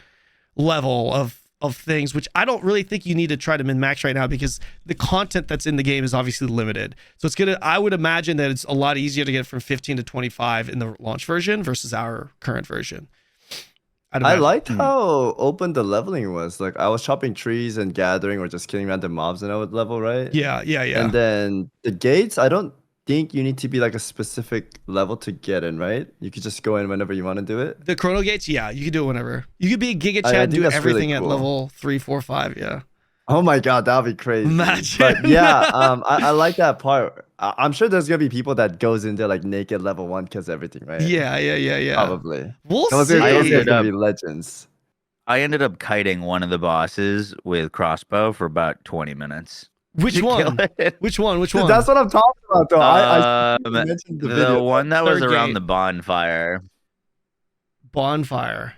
level of things, which I don't really think you need to try to min-max right now, because the content that's in the game is obviously limited. So I would imagine that it's a lot easier to get from 15 to 25 in the launch version versus our current version. I liked how open the leveling was. Like, I was chopping trees and gathering or just killing random mobs and I would level, right? Yeah. And then the gates, I don't think you need to be like a specific level to get in, right? You could just go in whenever you want to do it. The chrono gates, yeah, you can do it whenever. You could be a Giga Chad and do everything at level 3, 4, 5, yeah. Oh my god, that would be crazy. Imagine. But yeah, I like that part. I'm sure there's gonna be people that goes in there like naked level 1 kills everything, right? Yeah. Probably. We'll those see. are gonna be legends. I ended up kiting one of the bosses with crossbow for about 20 minutes. Which one? Which one? That's what I'm talking about, though. I mentioned the one that was around gate. the bonfire Bonfire.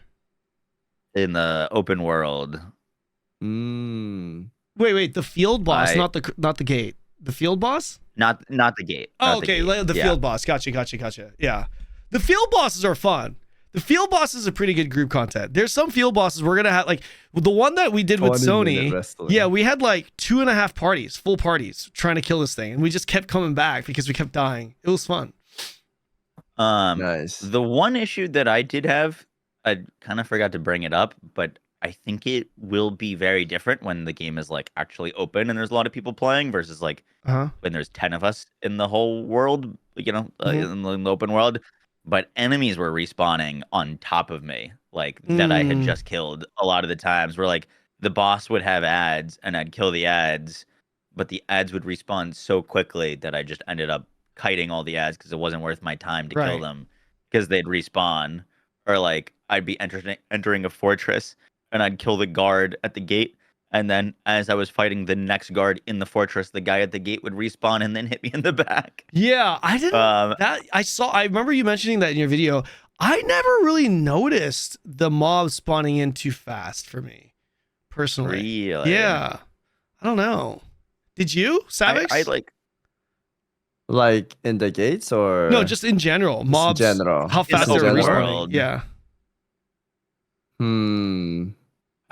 in the open world. Wait, the field boss, not the gate. The field boss? Not the gate. Oh, okay, the field boss. Gotcha. Yeah. The field bosses are fun. The field bosses are pretty good group content. There's some field bosses we're gonna have, like the one that we did with Sony. Yeah, we had like 2.5 parties, full parties, trying to kill this thing, and we just kept coming back because we kept dying. It was fun. Nice. The one issue that I did have, I kind of forgot to bring it up, but I think it will be very different when the game is like actually open and there's a lot of people playing versus like when there's 10 of us in the whole world, in the open world. But enemies were respawning on top of me, like that I had just killed a lot of the times, where like the boss would have ads and I'd kill the ads, but the ads would respawn so quickly that I just ended up kiting all the ads because it wasn't worth my time to kill them because they'd respawn. or like I'd be entering a fortress and I'd kill the guard at the gate. And then as I was fighting the next guard in the fortress, the guy at the gate would respawn and then hit me in the back. Yeah, I didn't. I remember you mentioning that in your video. I never really noticed the mobs spawning in too fast for me, personally. Really? Yeah, I don't know. Did you, Savix? I Like in the gates or No, just in general. Just Mobs. in general. How fast the they're open respawning. world. Yeah.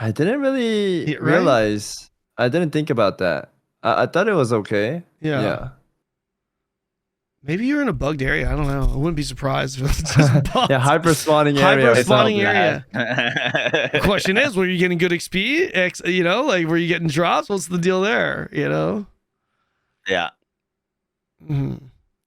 I didn't really Yeah, right? realize. I didn't think about that. I thought it was okay. Yeah. Yeah. Maybe you're in a bugged area. I don't know. I wouldn't be surprised if it's just bugs. Yeah, hyper spawning area. Hyper or spawning something. area. The question is, were you getting good XP? You know, like were you getting drops? What's the deal there? You know? Yeah. Mhm.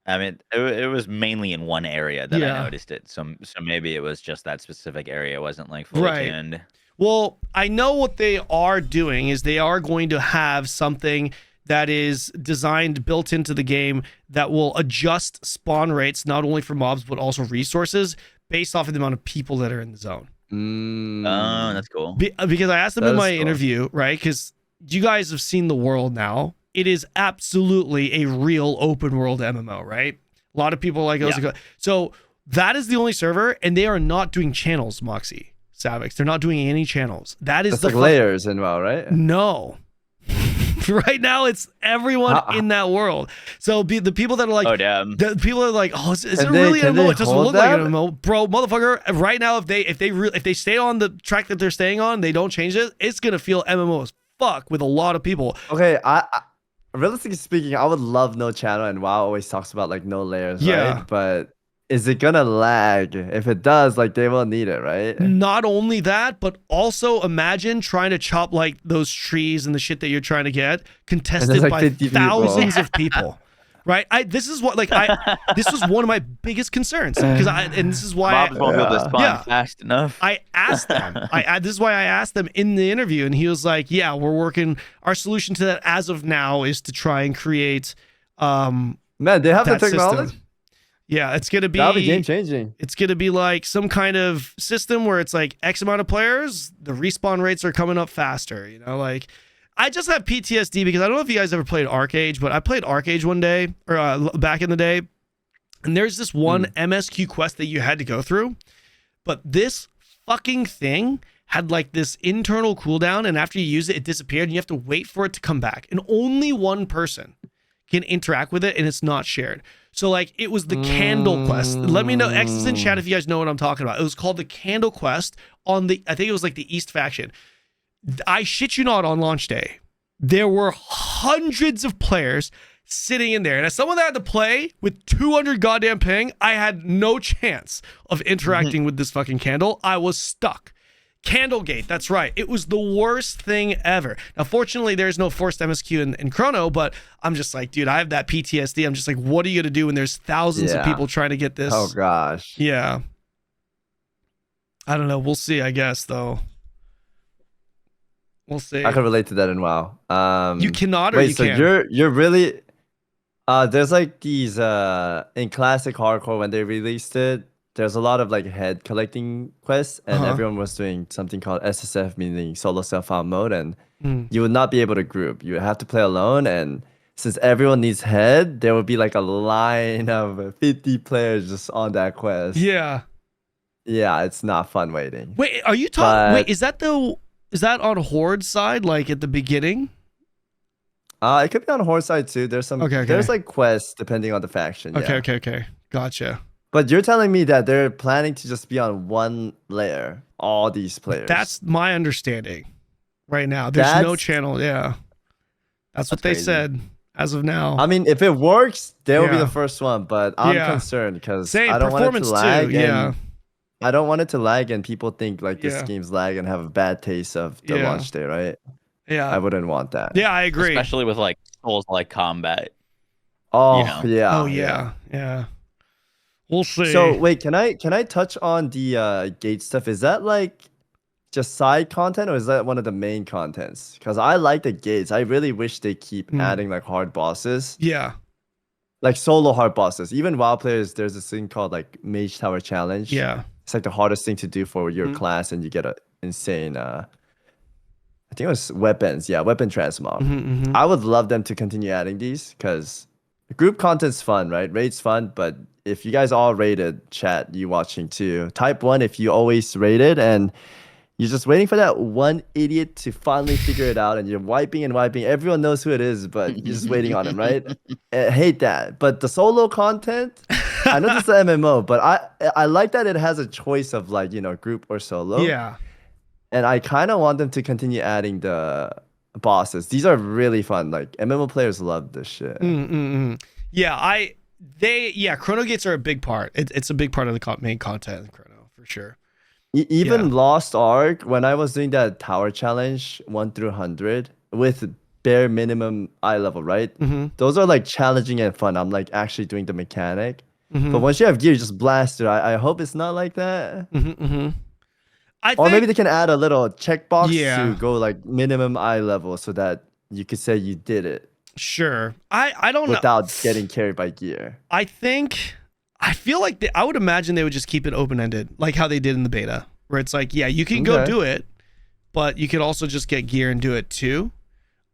I mean, it was mainly in one area that Yeah. I noticed it. So maybe it was just that specific area. It wasn't like fully Right. tuned. Well, I know what they are doing is they are going to have something that is designed, built into the game that will adjust spawn rates, not only for mobs, but also resources based off of the amount of people that are in the zone. Oh, that's cool. Because I asked them That in is my cool. interview, right? Because you guys have seen the world now. It is absolutely a real open world MMO, right? A lot of people like it. Yeah. So that is the only server, and they are not doing channels, Moxsy, Savix. They're not doing any channels. That is That's the like layers in WoW, right? No. Right now, it's everyone in that world. So the people that are like, Oh, damn. the people are like, oh, is it Can really they- an can MMO? they It doesn't hold look like an that? MMO, bro. Motherfucker, right now, if they stay on the track that they're staying on, they don't change it. It's gonna feel MMO as fuck with a lot of people. Okay, I realistically speaking, I would love no channel, and WoW always talks about like no layers, Yeah. right? But is it gonna lag? If it does, like they will need it, right? Not only that, but also imagine trying to chop like those trees and the shit that you're trying to get contested like by 50 people. thousands of people. Right? This is what this was one of my biggest concerns because and this is why Mobs won't be able to spawn Yeah. fast enough. I asked them. This is why I asked them in the interview, and he was like, "Yeah, we're working. Our solution to that as of now is to try and create Man, they have the that technology. system." Yeah, it's gonna be That'll be game changing. it's gonna be like some kind of system where it's like X amount of players, the respawn rates are coming up faster. You know, like I just have PTSD because I don't know if you guys ever played Arcade, but I played Arcade one day or back in the day, and there's this one MSQ quest that you had to go through, but this fucking thing had like this internal cooldown, and after you use it, it disappeared, and you have to wait for it to come back, and only one person can interact with it, and it's not shared. So like it was the candle quest. Let me know, X's in chat if you guys know what I'm talking about. It was called the candle quest on I think it was like the East faction. I shit you not, on launch day, there were hundreds of players sitting in there. And as someone that had to play with 200 goddamn ping, I had no chance of interacting with this fucking candle. I was stuck. Candlegate, that's right. It was the worst thing ever. Now, fortunately, there's no forced MSQ in Chrono, but I'm just like, dude, I have that PTSD. I'm just like, what are you going to do when there's thousands of Yeah. people trying to get this? Oh gosh. Yeah. I don't know. We'll see, I guess, though. We'll see. I can relate to that in WoW. You cannot or wait, you so can? you're really there's like these in classic hardcore when they released it, there's a lot of like head collecting quests, and everyone was doing something called SSF, meaning solo self-found mode, and you would not be able to group. You would have to play alone, and since everyone needs head, there would be like a line of 50 players just on that quest. Yeah. Yeah, it's not fun waiting. Wait, are you talking? Wait, But- is that on Horde side, like at the beginning? It could be on Horde side too. There's some Okay. there's like quests depending on the faction. Yeah. Okay. Gotcha. But you're telling me that they're planning to just be on one layer, all these players. That's my understanding right now. There's no That's- channel. Yeah. That's what That's they crazy. said as of now. I mean, if it works, they will be Yeah. the first one. But I'm Yeah. concerned because Same I don't want it performance to lag. too. Yeah. And I don't want it to lag and people think like this Yeah. game's lag and have a bad taste of the Yeah. launch day, right? I Yeah. wouldn't want that. Yeah, I agree. Especially with like Souls like combat. Oh You know. yeah. Oh yeah. We'll see. So wait, can I touch on the gate stuff? Is that like just side content or is that one of the main contents? Because I like the gates. I really wish they keep adding like hard bosses, Yeah. like solo hard bosses. Even WoW players, there's this thing called like Mage Tower Challenge. Yeah. It's like the hardest thing to do for your Mhm. class, and you get a insane. I think it was weapons. Yeah, weapon transmog. Mhm. I would love them to continue adding these because group content's fun, right? Raid's fun, but if you guys all rated, chat, you watching too, type 1 if you always rated and you're just waiting for that one idiot to finally figure it out, and you're wiping and wiping. Everyone knows who it is, but you're just waiting on him, right? I hate that. But the solo content, I know this is an MMO, but I like that it has a choice of like, group or solo. Yeah. And I kind of want them to continue adding the bosses. These are really fun. Like MMO players love this shit. Yeah, Chrono gates are a big part. It's a big part of the main content in Chrono for sure. Even Lost Ark, when I was doing that tower challenge 1 through 100 with bare minimum eye level, right? Those are like challenging and fun. I'm like actually doing the mechanic. But once you have gear, you just blast it. I hope it's not like that. Or maybe they can add a little checkbox to go like minimum eye level so that you could say you did it. Sure. I don't know. Without getting carried by gear. I feel like I would imagine they would just keep it open-ended, like how they did in the beta, where it's like, yeah, you can go do it, but you could also just get gear and do it too.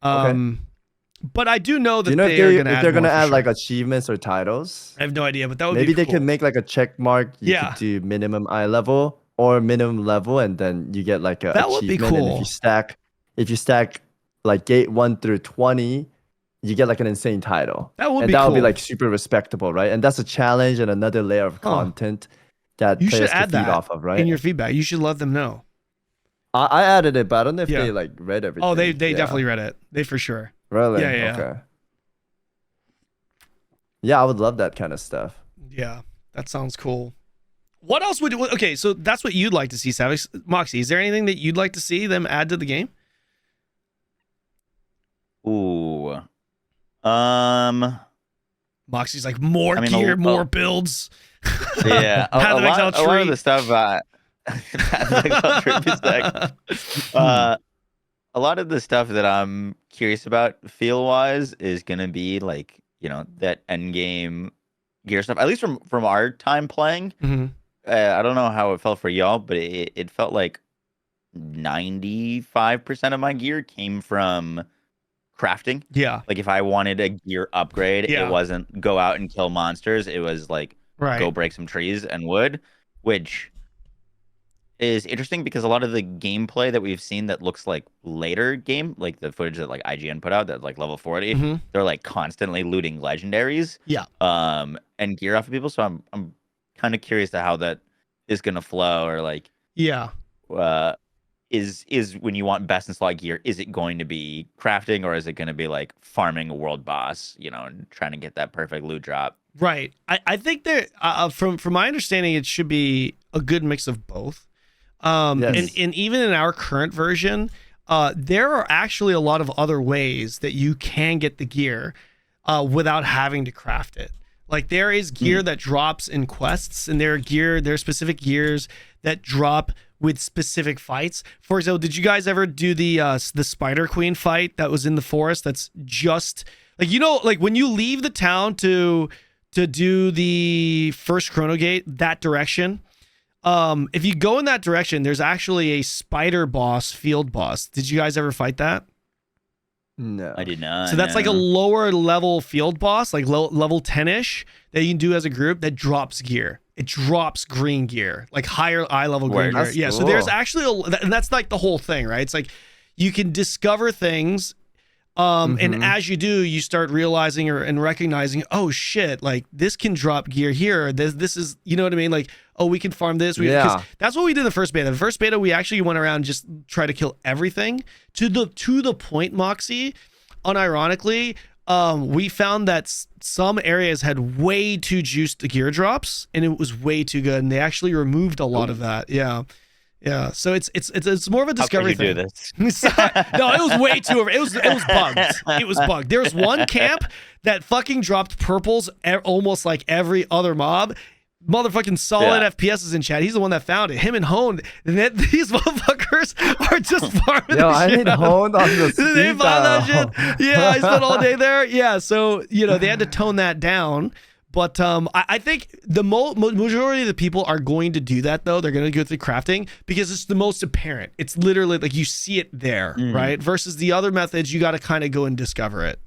But I do know that they're gonna add like achievements or titles. I have no idea, but that would maybe be cool. They could make like a check mark. You could do minimum eye level or minimum level, and then you get like a that achievement. Would be cool. And if you stack like gate 1 through 20, you get like an insane title. That would and be that cool. would be like super respectable, right? And that's a challenge and another layer of content that you players should add can feed that off of, right? in your feedback. You should let them know. I added it, but I don't know if they like read everything. Oh, they definitely read it. They for sure. Really? Yeah. Okay. Yeah, I would love that kind of stuff. Yeah, that sounds cool. What else would okay, so that's what you'd like to see, Savix. Moxsy, is there anything that you'd like to see them add to the game? Ooh. Moxie's like more gear, more builds. Yeah, a lot of the stuff. A lot of the stuff that I'm curious about feel wise is gonna be like that end game gear stuff. At least from our time playing. I don't know how it felt for y'all, but it felt like 95% of my gear came from crafting. Yeah. Like if I wanted a gear upgrade, it wasn't go out and kill monsters. It was like go break some trees and wood, which is interesting because a lot of the gameplay that we've seen that looks like later game, like the footage that like IGN put out that like level 40, they're like constantly looting legendaries. Yeah. And gear off of people. So I'm kind of curious to how that is gonna flow, or like is when you want best in slot gear, is it going to be crafting, or is it going to be like farming a world boss, and trying to get that perfect loot drop? Right. I think that from my understanding, it should be a good mix of both. And even in our current version, there are actually a lot of other ways that you can get the gear without having to craft it. Like there is gear that drops in quests, and there are specific gears that drop with specific fights. For example, did you guys ever do the Spider Queen fight that was in the forest? That's just like like when you leave the town to do the first Chrono Gate, that direction. If you go in that direction, there's actually a spider boss, field boss. Did you guys ever fight that? No, I did not. So that's like a lower level field boss, like level 10-ish, that you can do as a group that drops gear. It drops green gear, like higher eye level green gear. Yeah, cool. So there's actually and that's like the whole thing, right? It's like you can discover things, and as you do, you start realizing and recognizing, oh shit, like this can drop gear here. This is, you know what I mean? Like, oh, we can farm this. That's what we did in the first beta. The first beta, we actually went around and just try to kill everything to the point, Moxsy. Unironically, we found that some areas had way too juiced gear drops, and it was way too good. And they actually removed a lot of that. Yeah. So it's more of a discovery thing. How could you do this? No, it was way too. It was bugged. It was bugged. There was one camp that fucking dropped purples almost like every other mob. Motherfucking solid FPSs in chat. He's the one that found it. Him and Honed. These motherfuckers are just farming. Yo, I need Honed on the speed They found that shit. Yeah, I spent all day there. Yeah, so they had to tone that down. But I think the majority of the people are going to do that, though. They're going to go through crafting because it's the most apparent. It's literally like you see it there, right? Versus the other methods, you got to kind of go and discover it.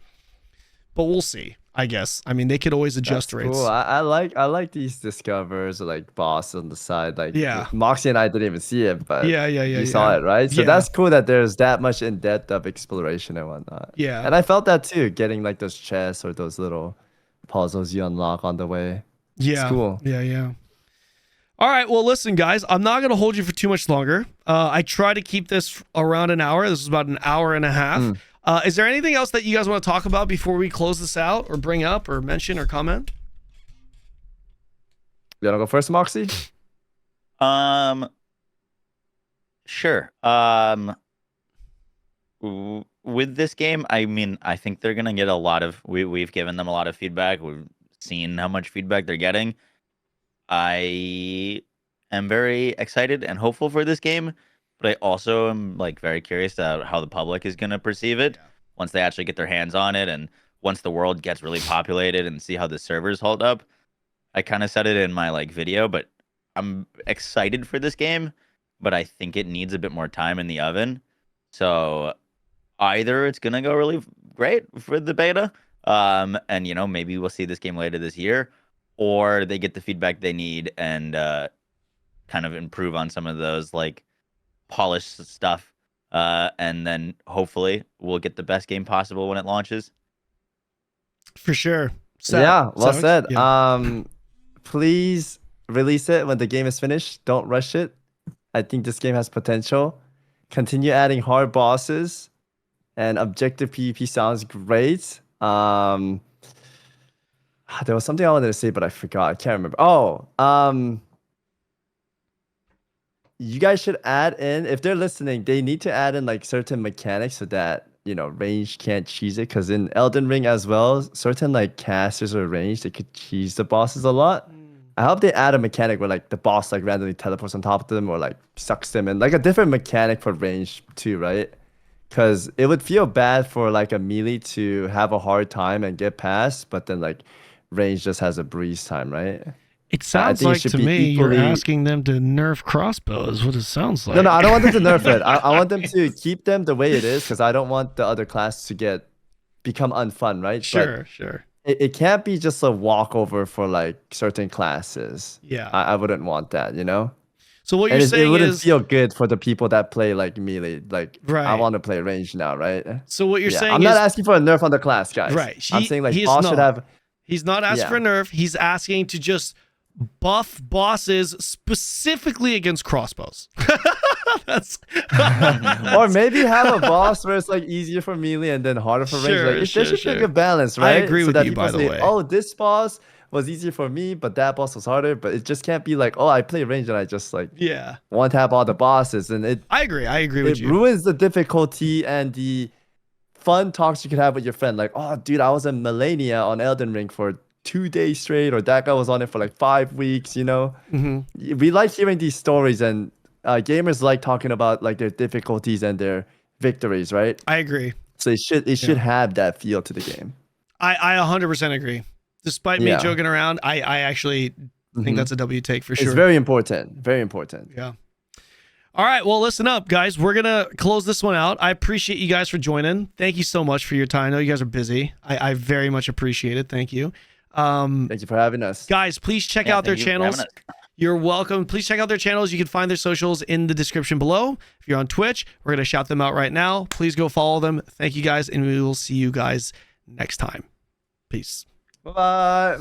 But we'll see, I guess. I mean, they could always adjust rates. Cool. I like these discovers or like boss on the side. Like Moxsy and I didn't even see it, but you saw it, right? So that's cool that there's that much in depth of exploration and whatnot. Yeah. And I felt that too, getting like those chests or those little puzzles you unlock on the way. Yeah. It's cool. Yeah. All right. Well, listen, guys, I'm not going to hold you for too much longer. I try to keep this around an hour. This is about an hour and a half. Is there anything else that you guys want to talk about before we close this out or bring up or mention or comment? You want to go first, Moxsy? Sure. With this game, I mean, I think they're gonna get a lot of. We've given them a lot of feedback. We've seen how much feedback they're getting. I am very excited and hopeful for this game, but I also am like very curious about how the public is gonna perceive it once they actually get their hands on it, and once the world gets really populated and see how the servers hold up. I kind of said it in my like video, but I'm excited for this game, but I think it needs a bit more time in the oven. So either it's gonna go really great for the beta, and you know, maybe we'll see this game later this year, or they get the feedback they need and kind of improve on some of those like polished stuff, and then hopefully we'll get the best game possible when it launches. For sure. Well said. Yeah. Please release it when the game is finished. Don't rush it. I think this game has potential. Continue adding hard bosses. And objective PvP sounds great. There was something I wanted to say, but I forgot. I can't remember. You guys should add in, if they're listening, they need to add in like certain mechanics so that, you know, range can't cheese it. Because in Elden Ring as well, certain like casters or range, they could cheese the bosses a lot. I hope they add a mechanic where like the boss like randomly teleports on top of them or like sucks them in. Like a different mechanic for range too, right? Because it would feel bad for like a melee to have a hard time and get past, but then like range just has a breeze time, right? It sounds like to me equally... you're asking them to nerf crossbows. What it sounds like. No, I don't want them to nerf it. I want them to keep them the way it is because I don't want the other class to become unfun, right? Sure. It can't be just a walkover for like certain classes. Yeah. I wouldn't want that, you know? So what you're saying it wouldn't is feel good for the people that play like melee. Like I right. want to play range now, right? So what you're saying I'm not asking for a nerf on the class, guys. Right. I'm saying like boss should have. He's not asking for a nerf. He's asking to just buff bosses specifically against crossbows. that's or maybe have a boss where it's like easier for melee and then harder for range. Like, there should be a good balance, right? I agree with you, by the way. Oh, this boss was easier for me, but that boss was harder. But it just can't be like, oh, I play range and I just like one tap all the bosses, and it. I agree with you. It ruins the difficulty and the fun talks you could have with your friend. Like, oh, dude, I was in Millennia on Elden Ring for 2 days straight, or that guy was on it for like 5 weeks. You know, we like hearing these stories, and gamers like talking about like their difficulties and their victories, right? I agree. So it should have that feel to the game. I 100% agree. Despite me joking around, I actually think that's a W take for sure. It's very important. Very important. Yeah. All right. Well, listen up, guys. We're going to close this one out. I appreciate you guys for joining. Thank you so much for your time. I know you guys are busy. I very much appreciate it. Thank you. Thank you for having us. Guys, please check out their channels. You're welcome. Please check out their channels. You can find their socials in the description below. If you're on Twitch, we're going to shout them out right now. Please go follow them. Thank you guys, and we will see you guys next time. Peace. Bye-bye.